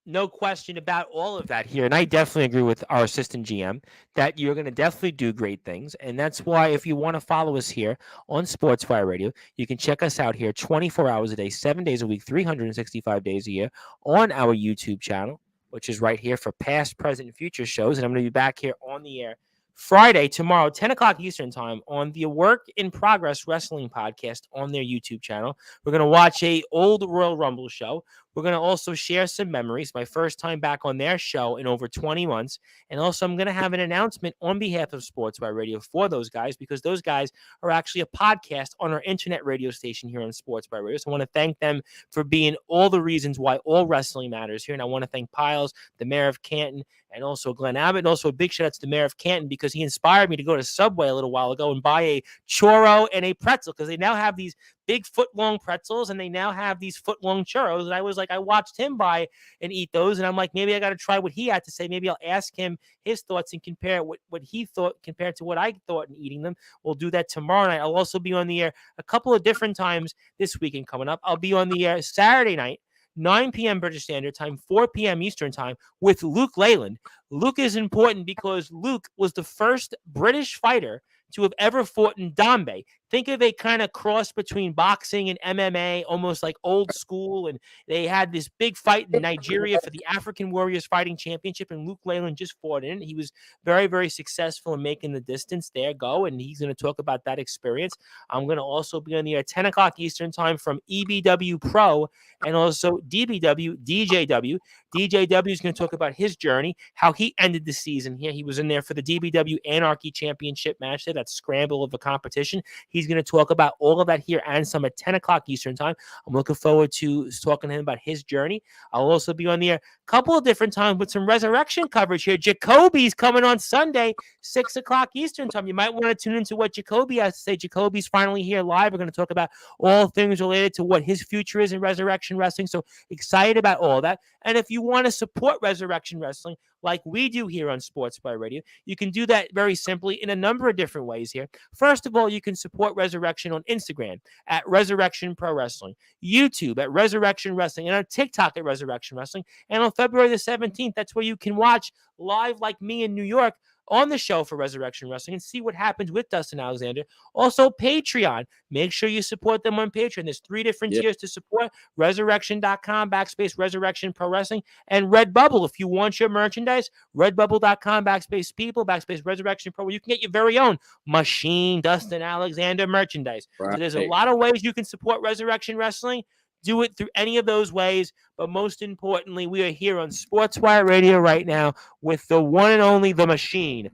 No question about all of that here. And I definitely agree with our assistant GM that you're going to definitely do great things. And that's why if you want to follow us here on Sportswire Radio, you can check us out here 24 hours a day, 7 days a week, 365 days a year on our YouTube channel, which is right here for past, present, and future shows. And I'm going to be back here on the air Friday, tomorrow, 10 o'clock Eastern time on the Work in Progress Wrestling podcast on their YouTube channel. We're going to watch a old Royal Rumble show. We're going to also share some memories, my first time back on their show in over 20 months. And also I'm going to have an announcement on behalf of Sportswire Radio for those guys, because those guys are actually a podcast on our internet radio station here on Sportswire Radio. So I want to thank them for being all the reasons why all wrestling matters here. And I want to thank Piles, the mayor of Canton, and also Glenn Abbott, and also a big shout out to the mayor of Canton, because he inspired me to go to Subway a little while ago and buy a churro and a pretzel, because they now have these big foot-long pretzels and they now have these foot-long churros. And I was like, I watched him buy and eat those, and I'm like, maybe I got to try what he had to say. Maybe I'll ask him his thoughts and compare what he thought compared to what I thought in eating them. We'll do that tomorrow night. I'll also be on the air a couple of different times this weekend coming up. I'll be on the air Saturday night, 9 p.m. British Standard Time, 4 p.m. Eastern Time with Luke Leyland. Luke is important because Luke was the first British fighter to have ever fought in Dombey. Think of a kind of cross between boxing and MMA, almost like old school. And they had this big fight in Nigeria for the African Warriors Fighting Championship, and Luke Leyland just fought in. He was very, very successful in making the distance. There go, and he's going to talk about that experience. I'm going to also be on the air 10 o'clock Eastern time from EBW Pro and also DBW, DJW. DJW is going to talk about his journey, how he ended the season here. He was in there for the DBW Anarchy Championship match there, that scramble of a competition. He's going to talk about all of that here and some at 10 o'clock Eastern time. I'm looking forward to talking to him about his journey. I'll also be on the air a couple of different times with some resurrection coverage here. Jacoby's coming on Sunday, 6 o'clock Eastern time. You might want to tune into what Jacoby has to say. Jacoby's finally here live. We're going to talk about all things related to what his future is in Resurrection Wrestling. So excited about all that. And if you want to support Resurrection Wrestling like we do here on Sportzwire Radio, you can do that very simply in a number of different ways here. First of all, you can support Resurrection on Instagram at Resurrection Pro Wrestling, YouTube at Resurrection Wrestling, and on TikTok at Resurrection Wrestling. And on February the 17th, that's where you can watch live like me in New York on the show for Resurrection Wrestling and see what happens with Dustin Alexander. Also, Patreon. Make sure you support them on Patreon. There's 3 different tiers to support. Resurrection.com/Resurrection Pro Wrestling and Redbubble. If you want your merchandise, Redbubble.com/People/Resurrection Pro, where you can get your very own Machine Dustin Alexander merchandise. Right. So there's a lot of ways you can support Resurrection Wrestling. Do it through any of those ways. But most importantly, we are here on Sportswire Radio right now with the one and only The Machine,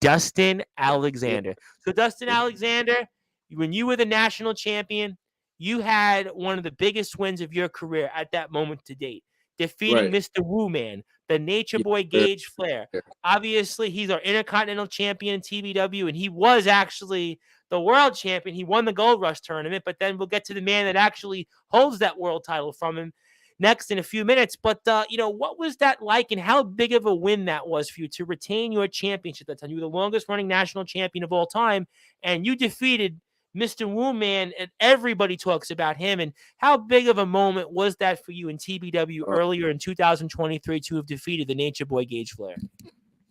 Dustin Alexander. So, Dustin Alexander, when you were the national champion, you had one of the biggest wins of your career at that moment to date, defeating Mr. Woo Man, the Nature Boy Gage Flair. Obviously, he's our Intercontinental Champion in TBW, and he was actually the world champion. He won the Gold Rush tournament, but then we'll get to the man that actually holds that world title from him next in a few minutes. But, what was that like, and how big of a win that was for you to retain your championship at that time? You were the longest running national champion of all time, and you defeated Mr. Woo Man, and everybody talks about him. And how big of a moment was that for you in TBW earlier in 2023 to have defeated the Nature Boy Gage Flair?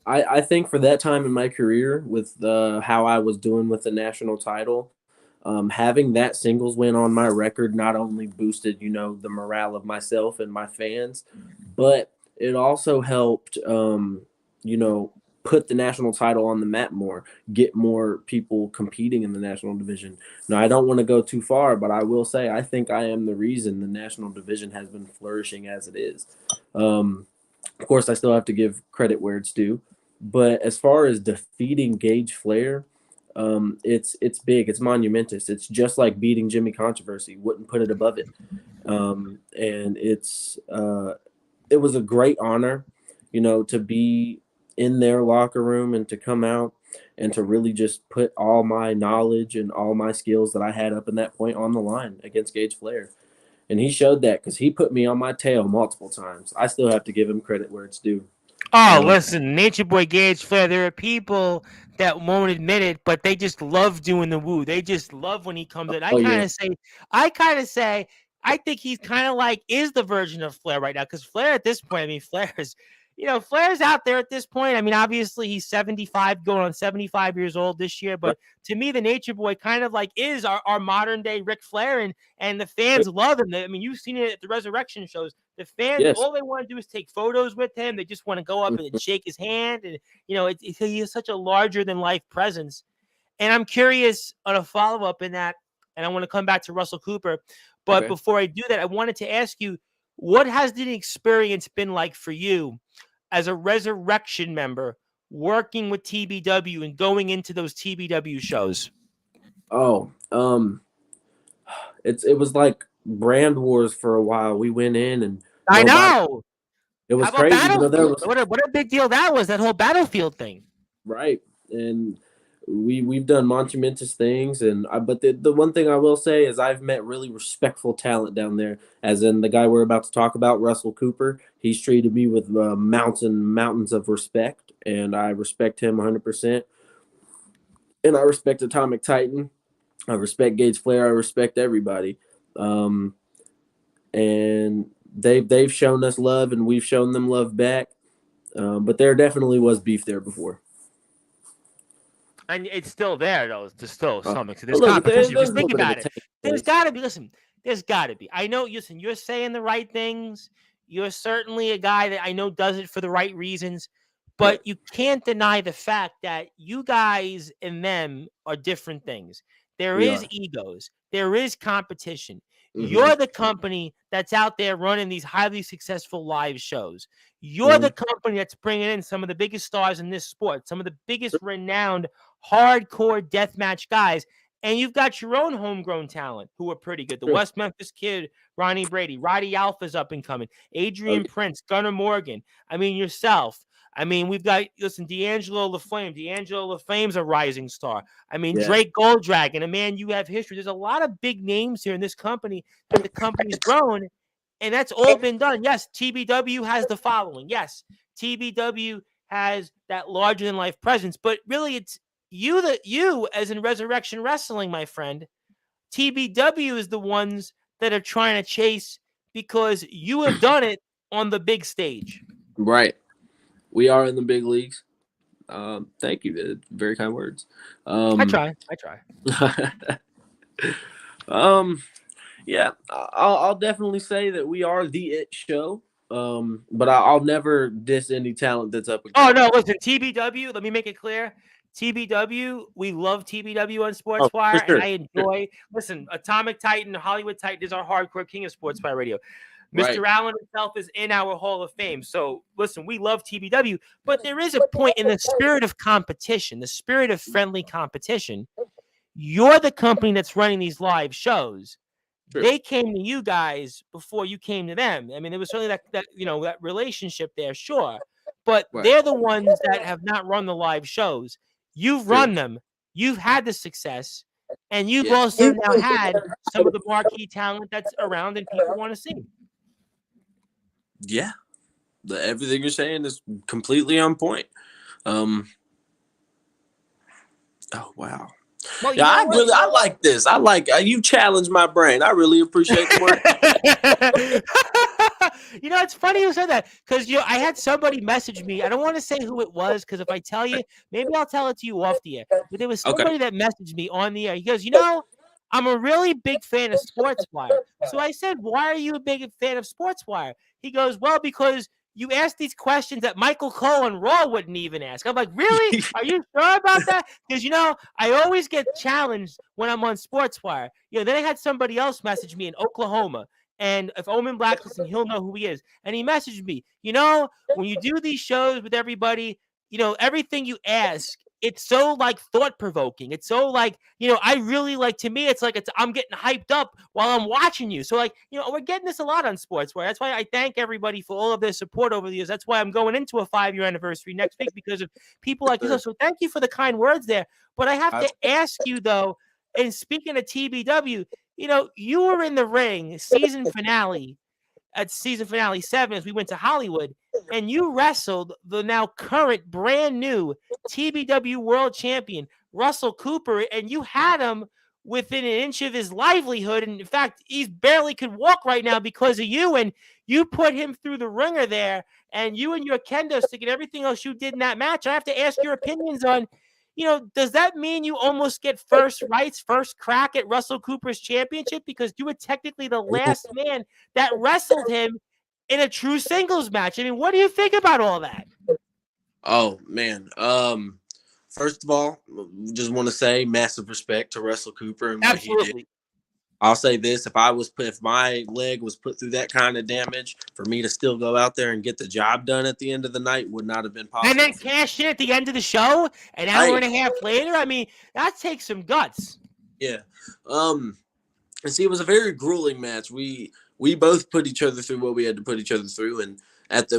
I think for that time in my career, with how I was doing with the national title, having that singles win on my record not only boosted, the morale of myself and my fans, but it also helped, put the national title on the map more, get more people competing in the national division. Now, I don't want to go too far, but I will say I think I am the reason the national division has been flourishing as it is. Of course, I still have to give credit where it's due. But as far as defeating Gage Flair, it's big, it's monumentous. It's just like beating Jimmy Controversy. Wouldn't put it above it. And it was a great honor, to be in their locker room and to come out and to really just put all my knowledge and all my skills that I had up in that point on the line against Gage Flair. And he showed that because he put me on my tail multiple times. I still have to give him credit where it's due. Oh, listen, Nature Boy Gage Flair, there are people that won't admit it, but they just love doing the woo. They just love when he comes in. I kind of say, I think he's kind of like is the version of Flair right now, because Flair at this point, Flair's out there at this point. Obviously he's 75, going on 75 years old this year, but to me, the Nature Boy kind of like is our modern day Ric Flair, and the fans love him. You've seen it at the Resurrection shows. The fans, all they want to do is take photos with him. They just want to go up and shake his hand. And, he is such a larger than life presence. And I'm curious on a follow-up in that, and I want to come back to Russell Cooper. But before I do that, I wanted to ask you, what has the experience been like for you as a Resurrection member working with TBW and going into those TBW shows? It was like brand wars for a while. We went in and I know it was crazy. What a big deal that was, that whole Battlefield thing. Right. And we've done monumentous things, but the one thing I will say is I've met really respectful talent down there, as in the guy we're about to talk about, Russell Cooper. He's treated me with mountains of respect, and I respect him 100%. And I respect Atomic Titan. I respect Gage Flair. I respect everybody. And they've shown us love, and we've shown them love back. But there definitely was beef there before. And it's still there, though. There's still some. There's Look, competition. there's Just a think little bit of a about it. tank There's place. got to be. Listen, there's got to be. I know. Listen, you're saying the right things. You're certainly a guy that I know does it for the right reasons. Right. But you can't deny the fact that you guys and them are different things. There We is are. egos. There is competition. Mm-hmm. You're the company that's out there running these highly successful live shows. You're Mm-hmm. the company that's bringing in some of the biggest stars in this sport, some of the biggest renowned hardcore deathmatch guys. And you've got your own homegrown talent who are pretty good. The True. West Memphis Kid, Ronnie Brady, Roddy Alpha's up and coming, Oh, Adrian Prince, Gunnar Morgan. I mean, yourself. I mean, we've got, listen, D'Angelo LaFlame. D'Angelo LaFlame's a rising star. I mean, yeah. Drake Golddragon, a man you have history. There's a lot of big names here in this company that the company's grown, and that's all been done. Yes, TBW has the following. Yes, TBW has that larger than life presence, but really it's you as in Resurrection Wrestling, my friend. TBW is the ones that are trying to chase because you have done it on the big stage. Right. We are in the big leagues. Thank you. Very kind words. I try. Yeah, I'll definitely say that we are the it show. But I'll never diss any talent that's up and Oh coming. no, listen, TBW. Let me make it clear. TBW, we love TBW on Oh, for Sportswire, and sure. I enjoy. Listen, Atomic Titan, Hollywood Titan is our hardcore king of Sportswire Radio. Right. Mr. Allen himself is in our Hall of Fame. So listen, we love TBW, but there is a point in the spirit of competition, the spirit of friendly competition. You're the company that's running these live shows. True. They came to you guys before you came to them. I mean, there was certainly that relationship there, sure. But Right. they're the ones that have not run the live shows. You've True. run them. You've had the success. And you've Yeah. also now had some of the marquee talent that's around and people want to see. Yeah. Everything you're saying is completely on point. Oh wow. Well, Yeah, I like this. I like you challenge my brain. I really appreciate the work. It's funny you said that because I had somebody message me. I don't want to say who it was because if I tell you, maybe I'll tell it to you off the air. But there was Okay. somebody that messaged me on the air. He goes, I'm a really big fan of Sportswire. So I said, why are you a big fan of Sportswire? He goes, well, because you ask these questions that Michael Cole and Raw wouldn't even ask. I'm like, really? Are you sure about that? Because, I always get challenged when I'm on Sportswire. Then I had somebody else message me in Oklahoma. And if Omen Black listens, he'll know who he is. And he messaged me, when you do these shows with everybody, everything you ask, it's so like thought provoking. It's so like, I really like, to me, it's like I'm getting hyped up while I'm watching you. So like, we're getting this a lot on Sportswire. That's why I thank everybody for all of their support over the years. That's why I'm going into a 5-year anniversary next week because of people like yourself. So thank you for the kind words there. But I have to ask you though, and speaking of TBW, you were in the ring season finale 7 as we went to Hollywood, and you wrestled the now current brand new TBW world champion, Russell Cooper, and you had him within an inch of his livelihood. And in fact, he barely could walk right now because of you. And you put him through the ringer there, and you and your kendo stick and everything else you did in that match. I have to ask your opinions on, does that mean you almost get first crack at Russell Cooper's championship because you were technically the last man that wrestled him in a true singles match? I mean, what do you think about all that? Oh man. First of all, just want to say massive respect to Russell Cooper and what he did. I'll say this: if my leg was put through that kind of damage, for me to still go out there and get the job done at the end of the night would not have been possible. And then cash in at the end of the show, an hour and a half later. I mean, that takes some guts. Yeah. And see, it was a very grueling match. We both put each other through what we had to put each other through, and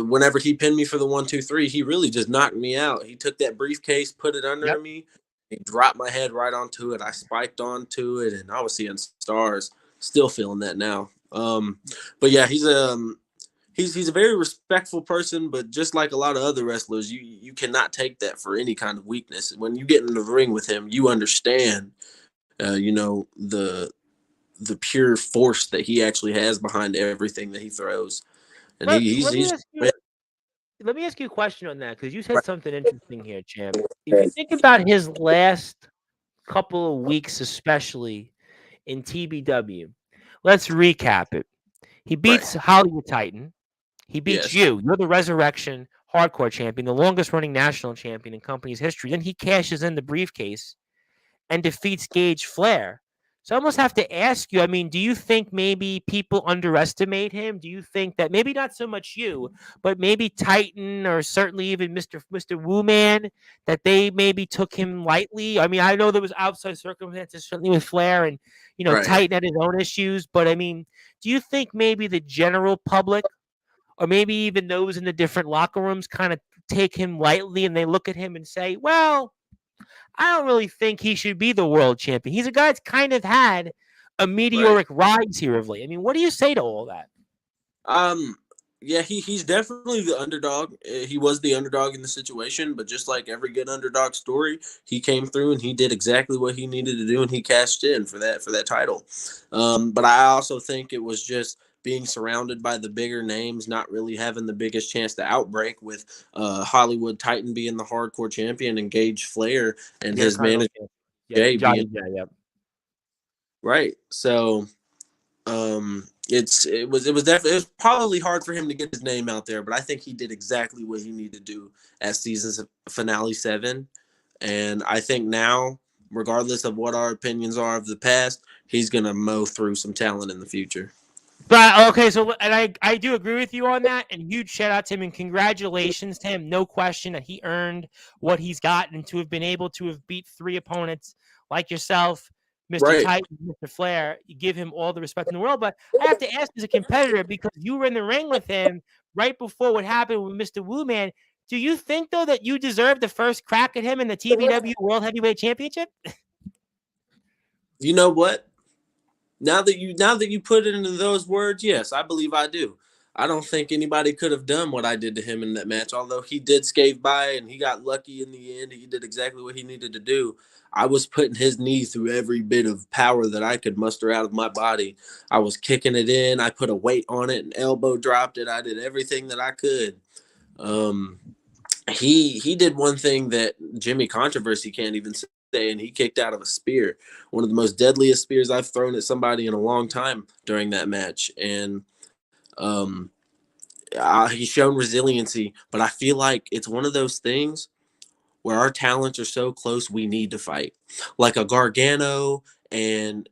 whenever he pinned me for the 1, 2, 3, he really just knocked me out. He took that briefcase, put it under me. He dropped my head right onto it. I spiked onto it, and I was seeing stars. Still feeling that now. But yeah, he's a very respectful person. But just like a lot of other wrestlers, you cannot take that for any kind of weakness. When you get in the ring with him, you understand, the pure force that he actually has behind everything that he throws, and he's let me ask you a question on that because you said Right. something interesting here, champ. If you think about his last couple of weeks, especially in TBW, let's recap it. He Right. beats Hollywood Titan. He beats Yes. you. You're the Resurrection Hardcore Champion, the longest running national champion in company's history. Then he cashes in the briefcase and defeats Gage Flair. So I almost have to ask you, I mean, do you think maybe people underestimate him? Do you think that maybe not so much you, but maybe Titan or certainly even Mr. Woo Man, that they maybe took him lightly? I mean, I know there was outside circumstances, certainly with Flair and, Right. Titan had his own issues, but I mean, do you think maybe the general public or maybe even those in the different locker rooms kind of take him lightly and they look at him and say, well, I don't really think he should be the world champion. He's a guy that's kind of had a Right. meteoric rise here of late. I mean, what do you say to all that? Um, yeah, he's definitely the underdog. He was the underdog in the situation, but just like every good underdog story, he came through and he did exactly what he needed to do, and he cashed in for that title. But I also think it was just being surrounded by the bigger names, not really having the biggest chance to outbreak with Hollywood Titan being the hardcore champion and Gage Flair and The his Intercontinental manager champion. Yeah, Jay being Johnny J. Yep. right. So it was definitely, it was probably hard for him to get his name out there, but I think he did exactly what he needed to do at season finale 7. And I think now, regardless of what our opinions are of the past, he's gonna mow through some talent in the future. But okay, so and I do agree with you on that, and huge shout out to him and congratulations to him. No question that he earned what he's gotten and to have been able to have beat 3 opponents like yourself, Mr. Right. Titan, Mr. Flair. You give him all the respect in the world, but I have to ask as a competitor because you were in the ring with him right before what happened with Mr. Woo Man. Do you think though that you deserve the first crack at him in the TBW World Heavyweight Championship? You know what? Now that you put it into those words, yes, I believe I do. I don't think anybody could have done what I did to him in that match. Although he did skate by and he got lucky in the end, he did exactly what he needed to do. I was putting his knee through every bit of power that I could muster out of my body. I was kicking it in. I put a weight on it and elbow dropped it. I did everything that I could. Um, he did one thing that Jimmy Controversy can't even say, and he kicked out of a spear, one of the most deadliest spears I've thrown at somebody in a long time during that match. And um, he's shown resiliency, but I feel like it's one of those things where our talents are so close we need to fight, like a Gargano and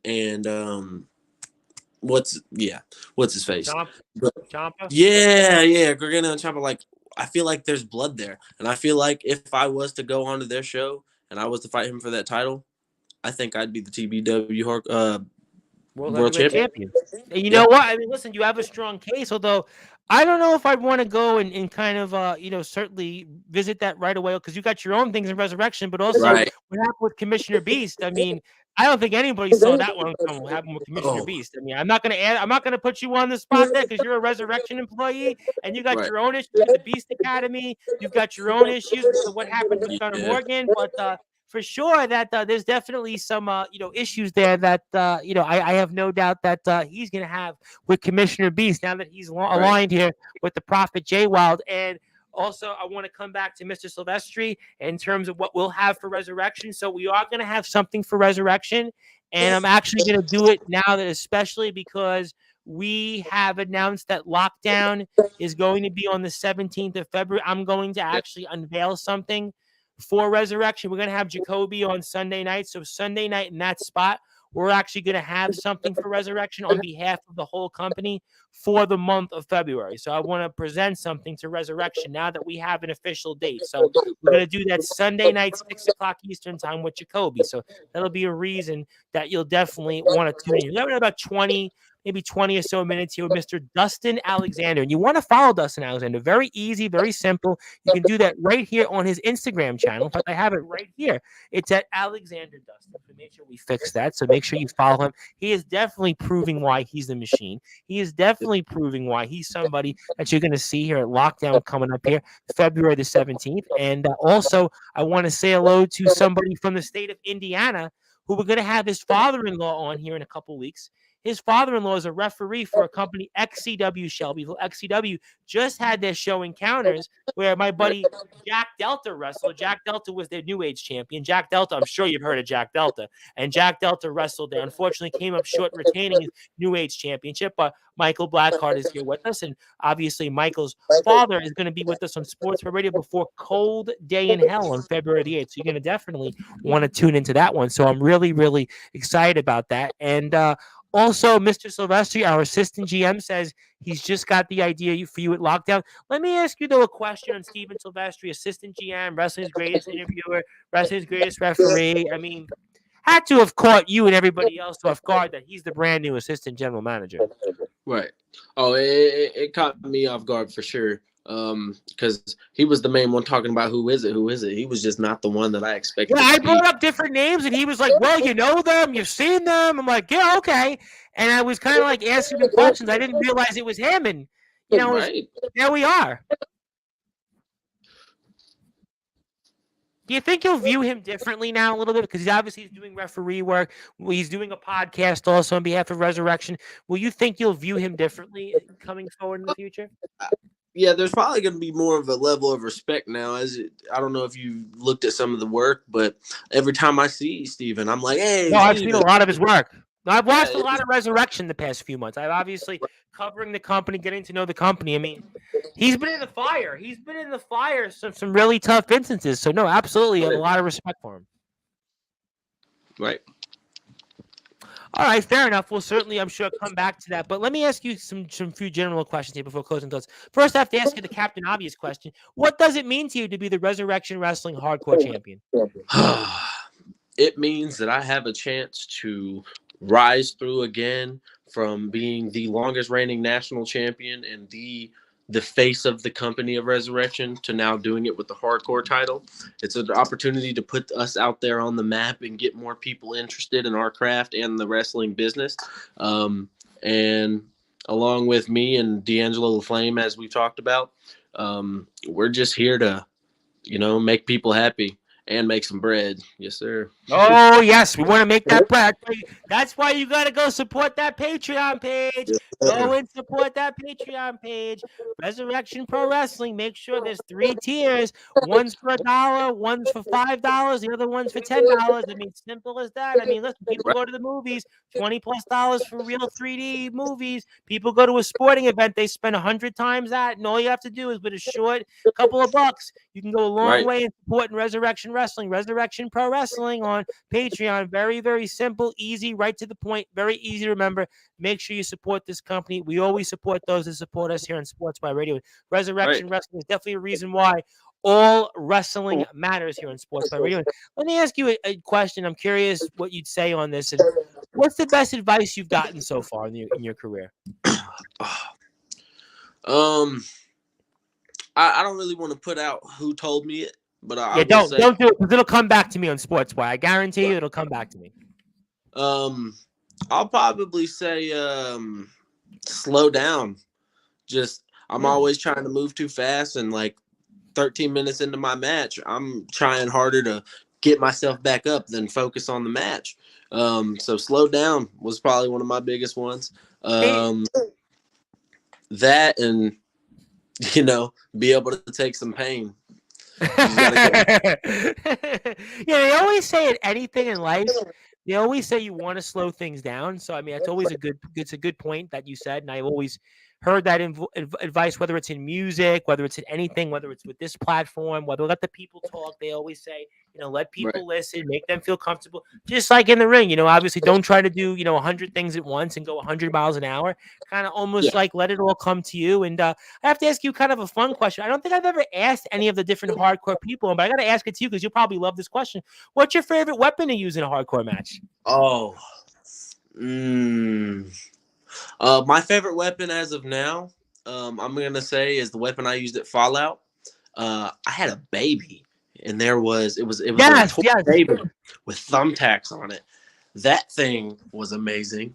what's his face, Chomp, but Champa? yeah, Gargano and Ciampa. Like I feel like there's blood there, and I feel like if I was to go onto their show and I was to fight him for that title, I think I'd be the TBW World world Heavyweight champion. Champion. And you Yeah, know what? I mean, listen, you have a strong case, although I don't know if I'd want to go and kind of, certainly visit that right away because you got your own things in Resurrection, but also right. what happened with Commissioner Beast. I mean, I don't think anybody saw that one come. What happened with Commissioner Oh, Beast? I mean, I'm not gonna put you on the spot there because you're a Resurrection employee and you got right. your own issues with the Beast Academy. You've got your own issues with what happened with Gunnar Yeah, Morgan, but for sure that there's definitely some issues there that I have no doubt that he's going to have with Commissioner Beast now that he's right. aligned here with the Prophet Jay Wild. And also I want to come back to Mr. Silvestri in terms of what we'll have for Resurrection. So we are going to have something for Resurrection, and I'm actually going to do it now that especially because we have announced that lockdown is going to be on the 17th of February. I'm going to Yeah, actually unveil something for Resurrection. We're going to have Jacoby on Sunday night. So Sunday night in that spot, we're actually going to have something for Resurrection on behalf of the whole company for the month of February. So I want to present something to Resurrection now that we have an official date. So we're going to do that Sunday night, 6 o'clock Eastern time with Jacoby. So that'll be a reason that you'll definitely want to tune in. We have about 20, maybe 20 or so minutes here with Mr. Dustin Alexander. And you want to follow Dustin Alexander. Very easy, very simple. You can do that right here on his Instagram channel. In fact, I have it right here. It's at Alexander Dustin. So make sure we fix that. So make sure you follow him. He is definitely proving why he's the machine. He is definitely proving why he's somebody that you're going to see here at Lockdown coming up here, February the 17th. And also, I want to say hello to somebody from the state of Indiana who we're going to have his father-in-law on here in a couple weeks. his father-in-law is a referee for a company, XCW Shelbyville. XCW just had their show Encounters where my buddy Jack Delta wrestled. Jack Delta was their New Age champion. Jack Delta, I'm sure you've heard of Jack Delta. And Jack Delta wrestled there. Unfortunately, came up short retaining his New Age championship, but Michael Blackheart is here with us. And obviously, Michael's father is going to be with us on Sportswire Radio before Cold Day in Hell on February the 8th. So you're going to definitely want to tune into that one. So I'm really, really excited about that. And also, Mr. Silvestri, our assistant GM, says he's just got the idea for you at Lockdown. Let me ask you, though, a question on Steven Silvestri, assistant GM, wrestling's greatest interviewer, wrestling's greatest referee. I mean, had to have caught you and everybody else off guard that he's the brand new assistant general manager. Right. Oh, it caught me off guard for sure. Because he was the main one talking about who is it. He was just not the one that I expected. Yeah, I brought up different names, and he was like, "Well, you know them, you've seen them." I'm like, "Yeah, okay." And I was kind of like asking him questions. I didn't realize it was him, and there we are. Do you think you'll view him differently now a little bit? Because he's doing referee work. He's doing a podcast also on behalf of Resurrection. Will you think you'll view him differently coming forward in the future? Yeah, there's probably going to be more of a level of respect now. I don't know if you looked at some of the work, but every time I see Steven, I'm like, hey. No, I've seen a lot of his work. I've watched a lot of Resurrection the past few months. I've obviously covering the company, getting to know the company. I mean, he's been in the fire. He's been in the fire some really tough instances. So, no, absolutely, a lot of respect for him. Right. All right, fair enough. We'll certainly, I'm sure, come back to that. But let me ask you some few general questions here before closing thoughts. First, I have to ask you the Captain Obvious question. What does it mean to you to be the Resurrection Wrestling Hardcore Champion? It means that I have a chance to rise through again from being the longest reigning national champion and the face of the company of Resurrection to now doing it with the hardcore title. It's an opportunity to put us out there on the map and get more people interested in our craft and the wrestling business. And along with me and D'Angelo LaFlame, as we talked about, we're just here to, make people happy and make some bread. Yes, sir. Oh, yes. We want to make that bread. That's why you got to go support that Patreon page. Yes, go and support that Patreon page. Resurrection Pro Wrestling. Make sure there's 3 tiers. One's for $1, one's for $5, the other one's for $10. I mean, simple as that. I mean, listen, people go to the movies, $20+ for real 3D movies. People go to a sporting event, they spend 100 times that, and all you have to do is with a short couple of bucks, you can go a long way in supporting Resurrection Wrestling, Resurrection Pro Wrestling on Patreon. Very, very simple, easy, right to the point, very easy to remember. Make sure you support this company. We always support those that support us here on Sportswire Radio. Resurrection Wrestling is definitely a reason why all wrestling matters here on Sportswire Radio. Let me ask you a question. I'm curious what you'd say on this. And what's the best advice you've gotten so far in your career? I don't really want to put out who told me it, but don't do it because it'll come back to me on Sportswire. I guarantee you it'll come back to me. I'll probably say slow down. I'm always trying to move too fast, and like 13 minutes into my match, I'm trying harder to get myself back up than focus on the match. So slow down was probably one of my biggest ones. That and be able to take some pain. Yeah, they always say it. Anything in life, they always say you want to slow things down. So I mean, it's always a good point that you said, and I've always heard that advice, whether it's in music, whether it's in anything, whether it's with this platform, whether let the people talk. They always say, let people listen, make them feel comfortable. Just like in the ring, obviously don't try to do, 100 things at once and go 100 miles an hour. Kind of almost like let it all come to you. And I have to ask you kind of a fun question. I don't think I've ever asked any of the different hardcore people, but I got to ask it to you because you'll probably love this question. What's your favorite weapon to use in a hardcore match? My favorite weapon as of now, I'm gonna say, is the weapon I used at Fallout. I had a baby, and it was a toy baby with thumbtacks on it. That thing was amazing.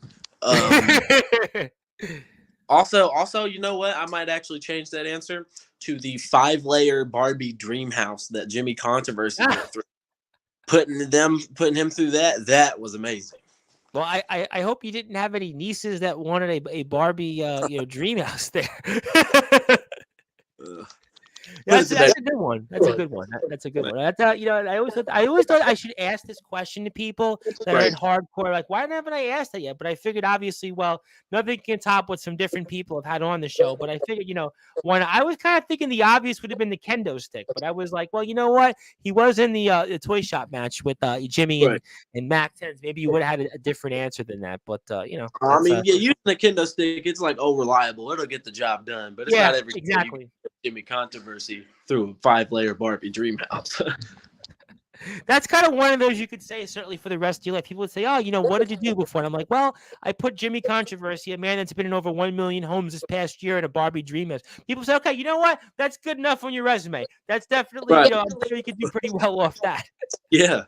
Also, you know what? I might actually change that answer to the 5-layer Barbie dream house that Jimmy Controversy went through. Putting him through that was amazing. Well, I hope you didn't have any nieces that wanted a Barbie dream house there. Uh, put it That's to bed. that's a good one. That's a good one. That's a good one. That's I always thought I should ask this question to people that are in Right. hardcore. Like, why haven't I asked that yet? But I figured, obviously, well, nothing can top what some different people have had on the show. But I figured, when I was kind of thinking the obvious would have been the kendo stick, but I was like, well, you know what? He was in the toy shop match with Jimmy Right. and Mac 10s. Maybe you would have had a different answer than that. But I that's mean, yeah, using a kendo stick, it's like reliable. It'll get the job done, but it's yeah, not every day you exactly. give me controversy through a 5-layer Barbie dream house. That's kind of one of those you could say, certainly for the rest of your life. People would say, oh, what did you do before? And I'm like, well, I put Jimmy Controversy, a man that's been in over 1 million homes this past year, at a Barbie Dream House. People say, okay, you know what? That's good enough on your resume. That's definitely, Right. I'm sure you could do pretty well off that. Yeah.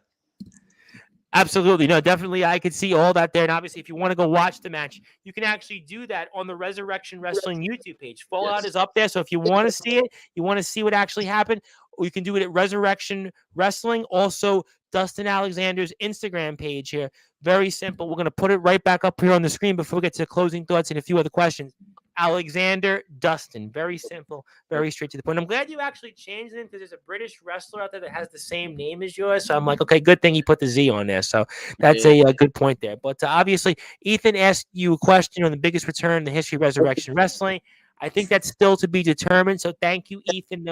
Absolutely. No, definitely. I could see all that there. And obviously, if you want to go watch the match, you can actually do that on the Resurrection Wrestling YouTube page. Fallout Yes. is up there. So if you want to see it, you want to see what actually happened, or you can do it at Resurrection Wrestling. Also, Dustin Alexander's Instagram page here. Very simple. We're going to put it right back up here on the screen before we get to closing thoughts and a few other questions. Alexander Dustin. Very simple, very straight to the point. I'm glad you actually changed it, because there's a British wrestler out there that has the same name as yours. So I'm like, okay, good thing you put the Z on there. So that's a good point there. But obviously, Ethan asked you a question on the biggest return in the history of Resurrection Wrestling. I think that's still to be determined. So thank you, Ethan,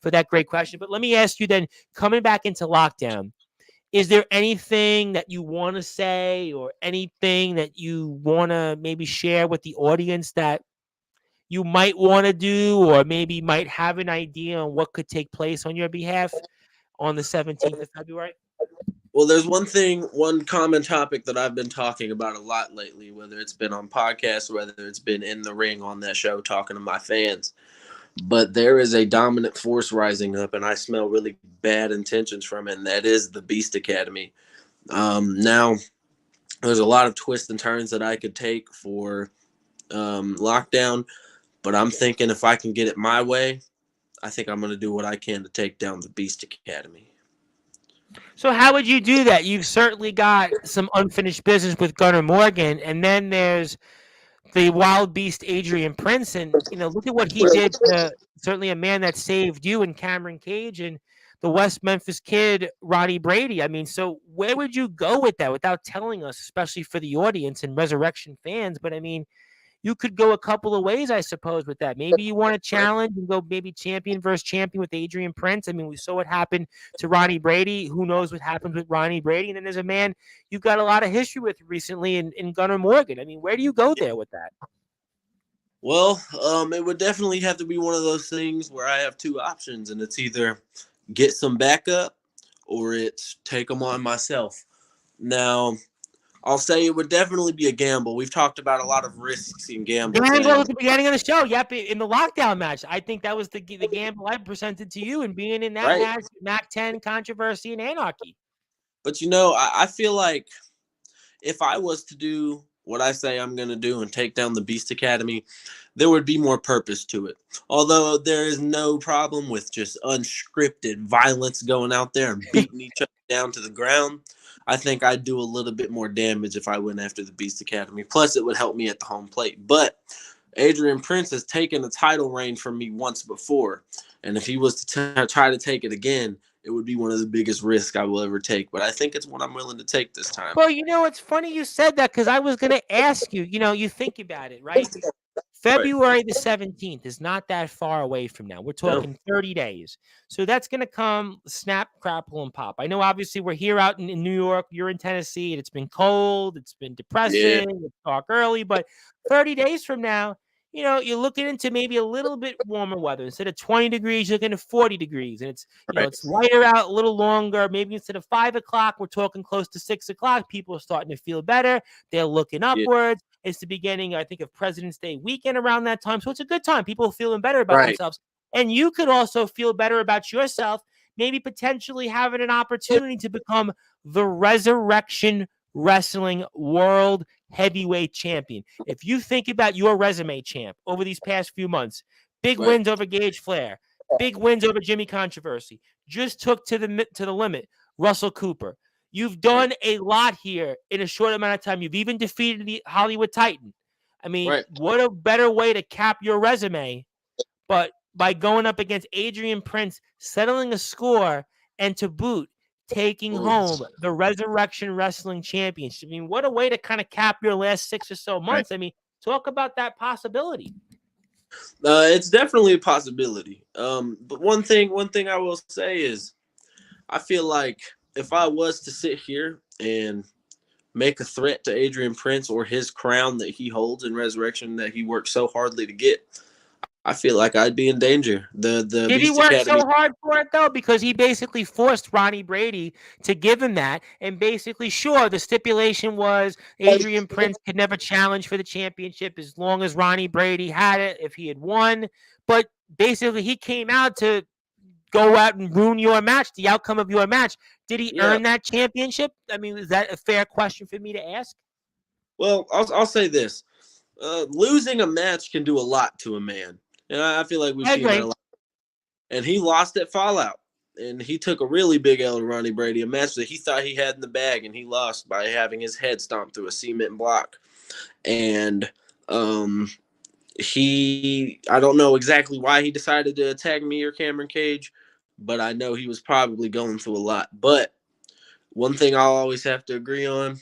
for that great question. But let me ask you then, coming back into lockdown, is there anything that you want to say, or anything that you want to maybe share with the audience that you might want to do, or maybe might have an idea on what could take place on your behalf on the 17th of February? Well, there's one common topic that I've been talking about a lot lately, whether it's been on podcasts, whether it's been in the ring on that show talking to my fans. But there is a dominant force rising up, and I smell really bad intentions from it, and that is the Beast Academy. Now, there's a lot of twists and turns that I could take for lockdown, but I'm thinking if I can get it my way, I think I'm going to do what I can to take down the Beast Academy. So how would you do that? You've certainly got some unfinished business with Gunnar Morgan, and then there's the wild beast Adrian Prince, and look at what he did to certainly a man that saved you and Cameron Cage and the West Memphis Kid Ronnie Brady. I mean, so where would you go with that without telling us, especially for the audience and Resurrection fans? But I mean, you could go a couple of ways, I suppose, with that. Maybe you want to challenge and go maybe champion versus champion with Adrian Prince. I mean, we saw what happened to Ronnie Brady. Who knows what happens with Ronnie Brady? And then there's a man you've got a lot of history with recently in Gunnar Morgan. I mean, where do you go there with that? Well, it would definitely have to be one of those things where I have two options, and it's either get some backup or it's take them on myself. Now, I'll say it would definitely be a gamble. We've talked about a lot of risks in gambles. Gamble at the beginning of the show. Yep, in the lockdown match. I think that was the gamble I presented to you, and being in that match, Mac 10, Controversy, and Anarchy. But I feel like if I was to do what I say I'm going to do and take down the Beast Academy, there would be more purpose to it. Although there is no problem with just unscripted violence going out there and beating each other down to the ground, I think I'd do a little bit more damage if I went after the Beast Academy. Plus, it would help me at the home plate. But Adrian Prince has taken the title reign from me once before. And if he was to try to take it again, it would be one of the biggest risks I will ever take. But I think it's what I'm willing to take this time. Well, it's funny you said that, because I was going to ask you, you think about it, right? February the 17th is not that far away from now. We're talking 30 days. So that's going to come snap, crackle, and pop. I know, obviously, we're here out in New York. You're in Tennessee, and it's been cold. It's been depressing. It's dark early. But 30 days from now, you're looking into maybe a little bit warmer weather. Instead of 20 degrees, you're looking at 40 degrees. And it's, it's lighter out, a little longer. Maybe instead of 5 o'clock, we're talking close to 6 o'clock. People are starting to feel better. They're looking upwards. It's the beginning, I think, of President's Day weekend around that time. So it's a good time. People are feeling better about themselves. And you could also feel better about yourself, maybe potentially having an opportunity to become the Resurrection Wrestling World Heavyweight Champion. If you think about your resume, champ, over these past few months, big wins over Gage Flair, big wins over Jimmy Controversy, just took to the limit Russell Cooper. You've done a lot here in a short amount of time. You've even defeated the Hollywood Titan. I mean, Right. what a better way to cap your resume, but by going up against Adrian Prince, settling a score, and to boot, taking home the Resurrection Wrestling Championship. I mean, what a way to kind of cap your last 6 or so months. I mean, talk about that possibility. It's definitely a possibility. But one thing I will say is, I feel like if I was to sit here and make a threat to Adrian Prince or his crown that he holds in Resurrection that he worked so hardly to get, I feel like I'd be in danger. The Did he Beast work Academy. so hard for it, though? Because he basically forced Ronnie Brady to give him that. And basically, sure, the stipulation was Adrian Prince could never challenge for the championship as long as Ronnie Brady had it, if he had won. But basically, he came out to go out and ruin your match, the outcome of your match. Did he earn that championship? I mean, is that a fair question for me to ask? Well, I'll say this. Losing a match can do a lot to a man. And I feel like we've seen that a lot. And he lost at Fallout. And he took a really big L to Ronnie Brady, a match that he thought he had in the bag, and he lost by having his head stomped through a cement block. And I don't know exactly why he decided to attack me or Cameron Cage, but I know he was probably going through a lot. But one thing I'll always have to agree on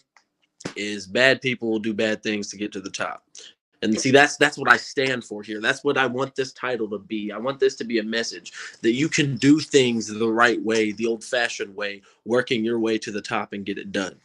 is bad people will do bad things to get to the top. And see, that's what I stand for here. That's what I want this title to be. I want this to be a message that you can do things the right way, the old-fashioned way, working your way to the top and get it done.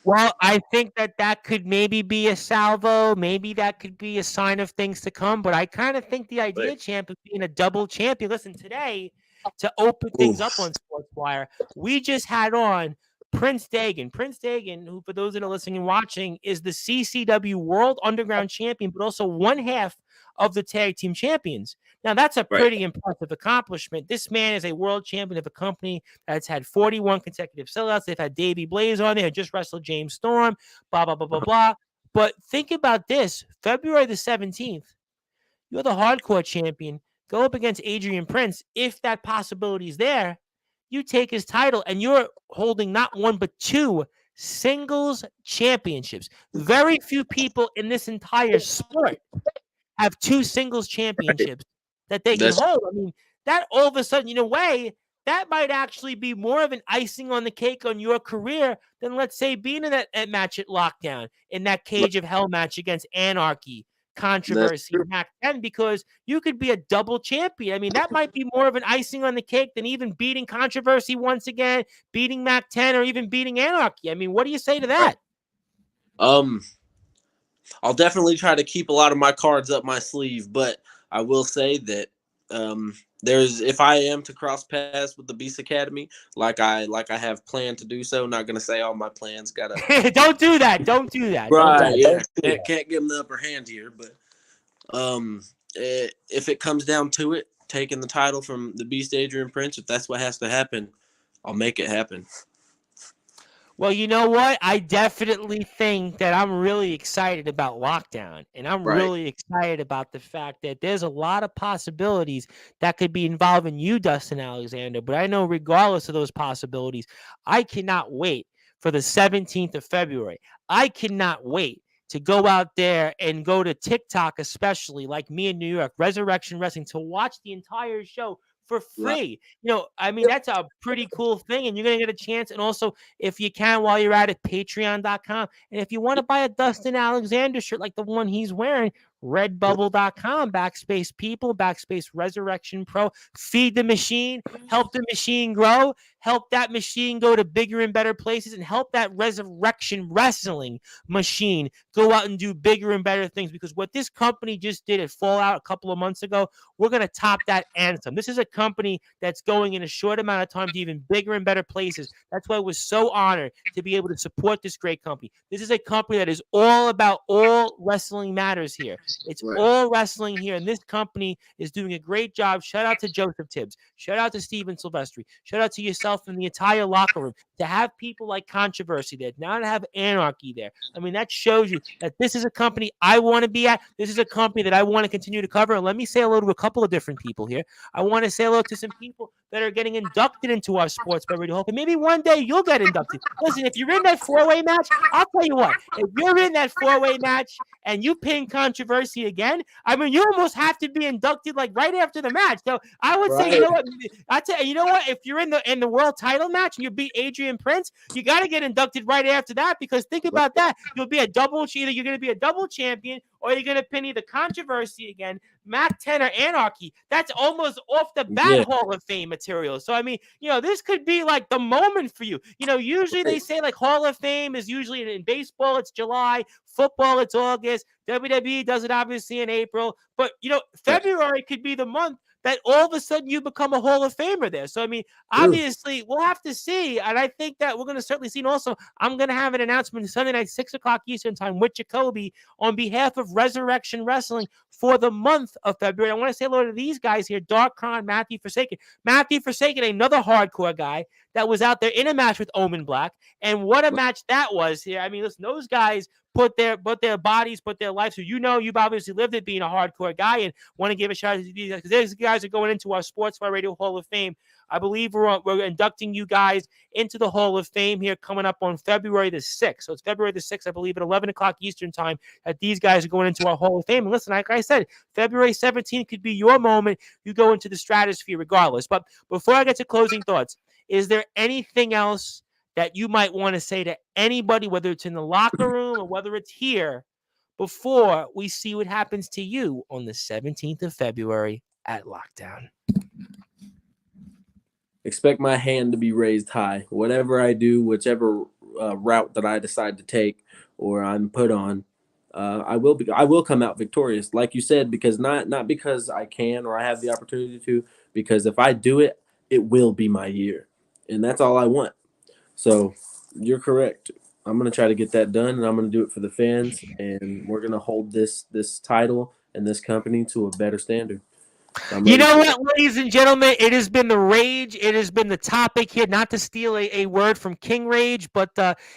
Well, I think that could maybe be a salvo. Maybe that could be a sign of things to come. But I kind of think the idea, champ, of being a double champion. Listen, today, to open things up on Sportswire, we just had on Prince Dagan. Prince Dagan, who, for those that are listening and watching, is the CCW World Underground Champion, but also one half of the Tag Team Champions. Now, that's a pretty impressive accomplishment. This man is a world champion of a company that's had 41 consecutive sellouts. They've had Davey Blaze on there, just wrestled James Storm, blah, blah, blah, blah, blah. But think about this. February the 17th, you're the hardcore champion. Go up against Adrian Prince. If that possibility is there, you take his title, and you're holding not one but two singles championships. Very few people in this entire sport have two singles championships that they can hold. I mean, that all of a sudden, in a way, that might actually be more of an icing on the cake on your career than, let's say, being in that match at Lockdown, in that Cage of Hell match against Anarchy, Controversy, Mac 10, because you could be a double champion. I mean, that might be more of an icing on the cake than even beating Controversy once again, beating Mac 10, or even beating Anarchy. I mean, what do you say to that? I'll definitely try to keep a lot of my cards up my sleeve, but I will say that if I am to cross paths with the Beast Academy, like I have planned to do so, not gonna say all my plans gotta don't do that. Don't do that. Right, can't give them the upper hand here, but if it comes down to it, taking the title from the Beast Adrian Prince, if that's what has to happen, I'll make it happen. Well, you know what? I definitely think that I'm really excited about Lockdown, and I'm really excited about the fact that there's a lot of possibilities that could be involving you, Dustin Alexander. But I know regardless of those possibilities, I cannot wait for the 17th of February. I cannot wait to go out there and go to TikTok, especially like me in New York, Resurrection Wrestling, to watch the entire show for free. I mean, that's a pretty cool thing, and you're going to get a chance. And also, if you can, while you're at it, patreon.com. And if you want to buy a Dustin Alexander shirt like the one he's wearing, redbubble.com, /people, /Resurrection Pro. Feed the machine, help the machine grow, help that machine go to bigger and better places, and help that Resurrection Wrestling machine go out and do bigger and better things. Because what this company just did at Fallout a couple of months ago, we're going to top that and some. This is a company that's going in a short amount of time to even bigger and better places. That's why we're so honored to be able to support this great company. This is a company that is all about all wrestling matters here. It's all wrestling here, and this company is doing a great job. Shout out to Joseph Tibbs. Shout out to Steven Silvestri. Shout out to yourself and the entire locker room. To have people like Controversy there, now to have Anarchy there. I mean, that shows you that this is a company I want to be at. This is a company that I want to continue to cover. And let me say hello to a couple of different people here. I want to say hello to some people that are getting inducted into our Sportswire Radio Hall of Fame. Maybe one day you'll get inducted. Listen, if you're in that 4-way match, I'll tell you what. If you're in that 4-way match and you pin Controversy again, I mean, you almost have to be inducted like right after the match. So I would say, you know what? I tell you, you know what? If you're in the world title match and you beat Adrian Prince, you got to get inducted right after that, because think about that. You'll be a double. Either you're going to be a double champion, or you're going to pin either Controversy again, Mac 10, or Anarchy. That's almost off the bat Hall of Fame material. So, I mean, you know, this could be like the moment for you. You know, usually they say like Hall of Fame is usually in baseball, it's July, football, it's August, WWE does it obviously in April. But, you know, February could be the month that all of a sudden you become a Hall of Famer there. So, I mean, obviously, we'll have to see. And I think that we're going to certainly see. And also, I'm going to have an announcement Sunday night, 6 o'clock Eastern time with Jacoby on behalf of Resurrection Wrestling for the month of February. I want to say hello to these guys here, Darkron, Matthew Forsaken. Matthew Forsaken, another hardcore guy that was out there in a match with Omen Black. And what a match that was here. I mean, listen, those guys put their bodies, put their life. So, you know, you've obviously lived it being a hardcore guy, and want to give a shout out to these guys, because these guys are going into our Sportswire Radio Hall of Fame. I believe we're inducting you guys into the Hall of Fame here coming up on February the 6th. So it's February the 6th, I believe, at 11 o'clock Eastern time, that these guys are going into our Hall of Fame. And listen, like I said, February 17th could be your moment. You go into the stratosphere regardless. But before I get to closing thoughts, is there anything else that you might want to say to anybody, whether it's in the locker room or whether it's here, before we see what happens to you on the 17th of February at Lockdown? Expect my hand to be raised high. Whatever I do, whichever route that I decide to take or I'm put on, I will come out victorious, like you said, because not because I can or I have the opportunity to, because if I do it, it will be my year, and that's all I want. So you're correct. I'm going to try to get that done, and I'm going to do it for the fans, and we're going to hold this title and this company to a better standard. You know what, ladies and gentlemen, it has been the rage. It has been the topic here, not to steal a word from King Rage, but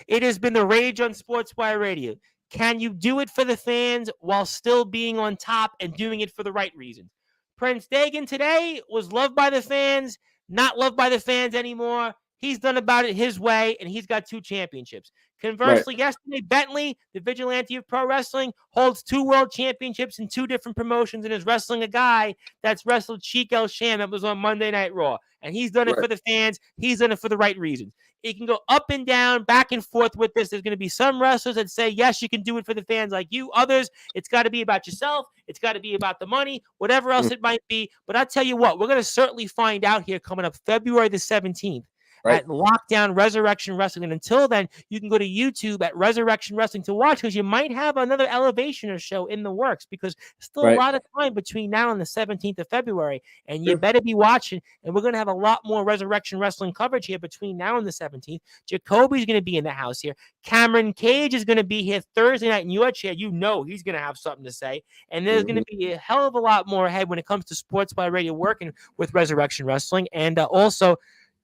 it has been the rage on Sportswire Radio. Can you do it for the fans while still being on top and doing it for the right reasons? Prince Dagan today was loved by the fans, not loved by the fans anymore. He's done about it his way, and he's got 2 championships. Conversely, yesterday, Bentley, the vigilante of pro wrestling, holds 2 world championships in 2 different promotions and is wrestling a guy that's wrestled Sheik El Sham that was on Monday Night Raw. And he's done it for the fans. He's done it for the right reasons. It can go up and down, back and forth with this. There's going to be some wrestlers that say, yes, you can do it for the fans like you. Others, it's got to be about yourself. It's got to be about the money, whatever else it might be. But I'll tell you what, we're going to certainly find out here coming up February the 17th. At Lockdown Resurrection Wrestling. And until then, you can go to YouTube at Resurrection Wrestling to watch, because you might have another Elevationer show in the works, because there's still a lot of time between now and the 17th of February. And you better be watching. And we're going to have a lot more Resurrection Wrestling coverage here between now and the 17th. Jacoby's going to be in the house here. Cameron Cage is going to be here Thursday night in your chair. You know he's going to have something to say. And there's going to be a hell of a lot more ahead when it comes to Sports by Radio working with Resurrection Wrestling. And also,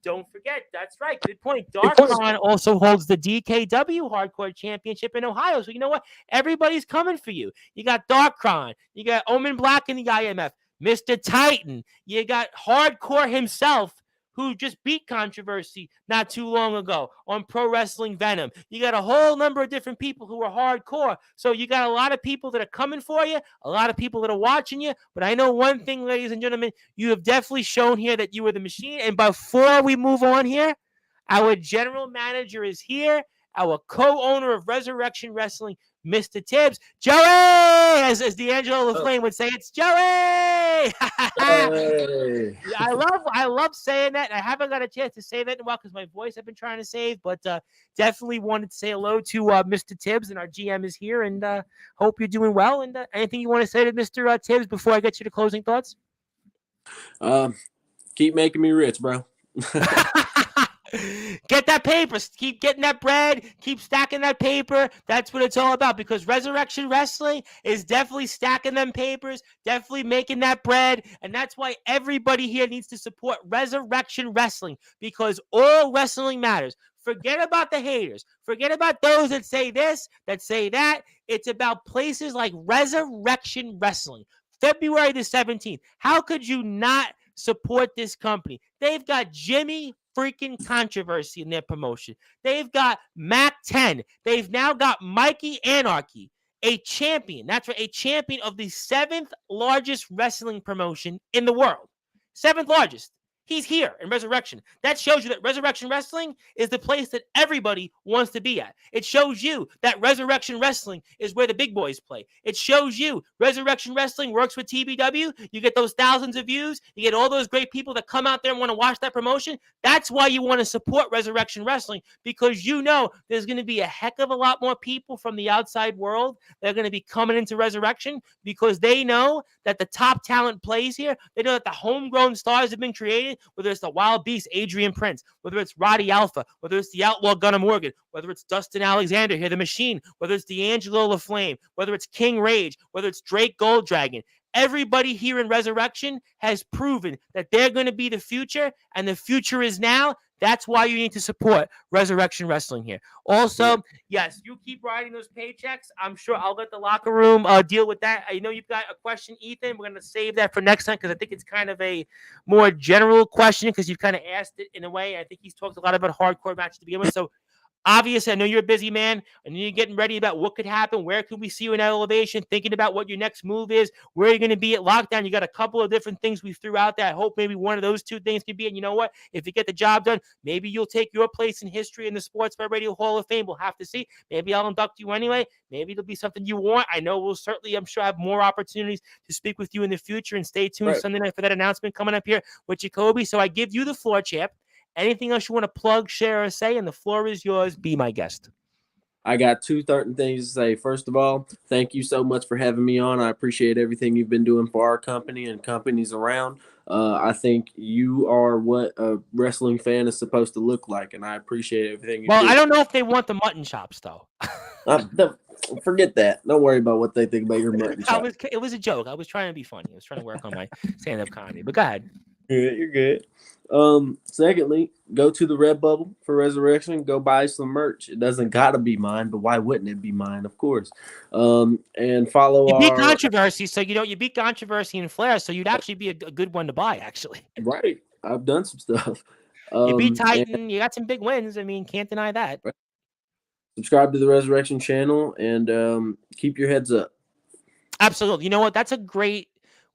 don't forget, that's right, good point. Darkron also holds the DKW Hardcore Championship in Ohio. So you know what? Everybody's coming for you. You got Darkron. You got Omen Black in the IMF. Mr. Titan. You got Hardcore himself, who just beat Controversy not too long ago on Pro Wrestling Venom. You got a whole number of different people who are hardcore. So you got a lot of people that are coming for you, a lot of people that are watching you. But I know one thing, ladies and gentlemen, you have definitely shown here that you are the machine. And before we move on here, our general manager is here, our co-owner of Resurrection Wrestling, Mr. Tibbs. Joey! As D'Angelo LaFlame would say, it's Joey! Hey. I love saying that. I haven't got a chance to say that in a while because my voice I've been trying to save, but definitely wanted to say hello to Mr. Tibbs, and our GM is here, and hope you're doing well. And anything you want to say to Mr. Tibbs before I get you to closing thoughts? Keep making me rich, bro. Get that paper. Keep getting that bread. Keep stacking that paper. That's what it's all about, because Resurrection Wrestling is definitely stacking them papers, definitely making that bread. And that's why everybody here needs to support Resurrection Wrestling, because all wrestling matters. Forget about the haters. Forget about those that say this, that say that. It's about places like Resurrection Wrestling. February the 17th. How could you not support this company. They've got Jimmy freaking Controversy in their promotion. They've got Mac 10. They've now got Mikey Anarchy, a champion. That's right, a champion of the 7th largest wrestling promotion in the world. 7th largest. He's here in Resurrection. That shows you that Resurrection Wrestling is the place that everybody wants to be at. It shows you that Resurrection Wrestling is where the big boys play. It shows you Resurrection Wrestling works with TBW. You get those thousands of views. You get all those great people that come out there and want to watch that promotion. That's why you want to support Resurrection Wrestling, because you know there's going to be a heck of a lot more people from the outside world that are going to be coming into Resurrection, because they know that the top talent plays here. They know that the homegrown stars have been created, whether it's the Wild Beast, Adrian Prince, whether it's Roddy Alpha, whether it's the Outlaw Gunnar Morgan, whether it's Dustin Alexander here, the Machine, whether it's D'Angelo LaFlame, whether it's King Rage, whether it's Drake Golddragon. Everybody here in Resurrection has proven that they're going to be the future, and the future is now. That's why you need to support Resurrection Wrestling here. Also, yes, you keep writing those paychecks. I'm sure I'll let the locker room deal with that. I know you've got a question, Ethan. We're going to save that for next time, because I think it's kind of a more general question, because you've kind of asked it in a way. I think he's talked a lot about hardcore matches to begin with. So obviously, I know you're a busy man. I know you're getting ready about what could happen. Where could we see you in Elevation? Thinking about what your next move is. Where you're going to be at Lockdown. You got a couple of different things we threw out there. I hope maybe one of those two things could be. And you know what? If you get the job done, maybe you'll take your place in history in the Sportswire Radio Hall of Fame. We'll have to see. Maybe I'll induct you anyway. Maybe it'll be something you want. I know we'll certainly, I'm sure, have more opportunities to speak with you in the future. And stay tuned Sunday night for that announcement coming up here with Jacoby. So I give you the floor, champ. Anything else you want to plug, share, or say? And the floor is yours. Be my guest. I got two certain things to say. First of all, thank you so much for having me on. I appreciate everything you've been doing for our company and companies around. I think you are what a wrestling fan is supposed to look like, and I appreciate everything you do. I don't know if they want the mutton chops, though. Forget that. Don't worry about what they think about your mutton chops. It was a joke. I was trying to be funny. I was trying to work on my stand-up comedy. But go ahead. You're good. Secondly, go to the Redbubble for Resurrection. Go buy some merch. It doesn't gotta be mine, but why wouldn't it be mine? Of course. And follow you beat Controversy, so you beat Controversy and Flair, so you'd actually be a good one to buy. Actually, right. I've done some stuff. You beat Titan. You got some big wins. I mean, can't deny that. Right. Subscribe to the Resurrection channel and keep your heads up. Absolutely. You know what? That's a great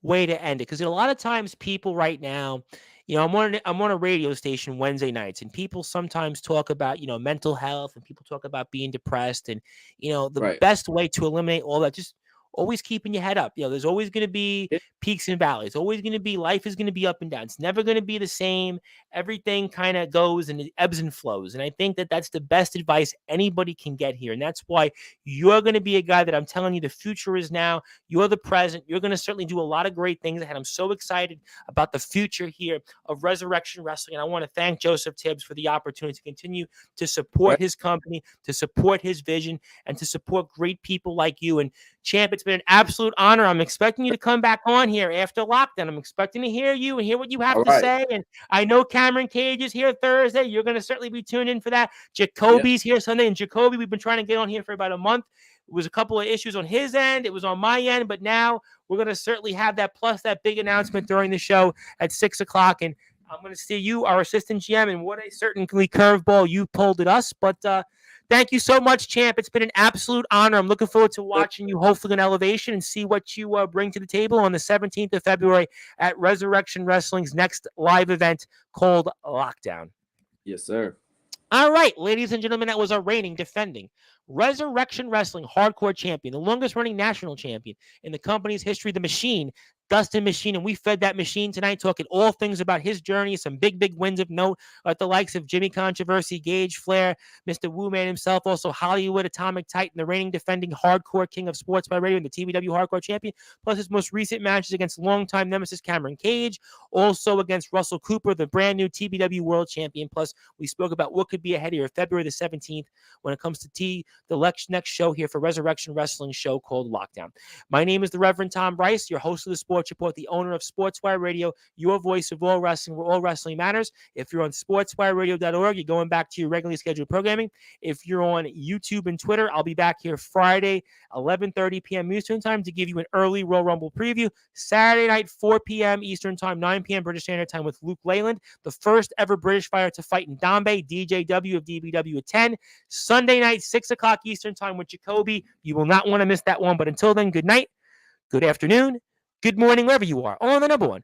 way to end it, because a lot of times people right now, I'm on a radio station Wednesday nights, and people sometimes talk about mental health, and people talk about being depressed, and the best way to eliminate all that, just always keeping your head up. There's always going to be peaks and valleys. Always going to be, life is going to be up and down. It's never going to be the same. Everything kind of goes and it ebbs and flows. And I think that that's the best advice anybody can get here. And that's why you're going to be a guy that I'm telling you the future is now. You're the present. You're going to certainly do a lot of great things ahead. I'm so excited about the future here of Resurrection Wrestling. And I want to thank Joseph Tibbs for the opportunity to continue to support his company, to support his vision, and to support great people like you. And champ, it's been an absolute honor. I'm expecting you to come back on here after lockdown. I'm expecting to hear you and hear what you have to say. And I know Cameron Cage is here Thursday. You're going to certainly be tuned in for that. Jacoby's here Sunday. And Jacoby, we've been trying to get on here for about a month. It was a couple of issues on his end. It was on my end. But now we're going to certainly have that, plus that big announcement during the show at 6 o'clock. And I'm going to see you, our assistant GM, and what a certainly curveball you pulled at us. But thank you so much, champ. It's been an absolute honor. I'm looking forward to watching you, hopefully in Elevation, and see what you bring to the table on the 17th of February at Resurrection Wrestling's next live event called Lockdown. Yes, sir. All right, ladies and gentlemen, that was our reigning, defending Resurrection Wrestling hardcore champion, the longest running national champion in the company's history, the Machine, Dustin Machine. And we fed that machine tonight, talking all things about his journey, some big wins of note, like the likes of Jimmy Controversy, Gage, Flair, Mr. Woo Man himself, also Hollywood Atomic Titan, the reigning defending hardcore king of Sportswire Radio and the TBW hardcore champion, plus his most recent matches against longtime nemesis Cameron Cage, also against Russell Cooper, the brand new TBW world champion. Plus, we spoke about what could be ahead here February the 17th when it comes to the next show here for Resurrection Wrestling show called Lockdown. My name is the Reverend Tom Bryce, your host of the Sports Report, the owner of Sportswire Radio, your voice of all wrestling, where all wrestling matters. If you're on sportswireradio.org, you're going back to your regularly scheduled programming. If you're on YouTube and Twitter, I'll be back here Friday, 11:30 p.m. Eastern Time to give you an early Royal Rumble preview. Saturday night, 4 p.m. Eastern Time, 9 p.m. British Standard Time with Luke Leyland, the first ever British fighter to fight in Dambe, DJW of DBW at 10. Sunday night, 6 o'clock Eastern Time with Jacoby. You will not want to miss that one. But until then, good night, good afternoon, good morning, wherever you are, on the number one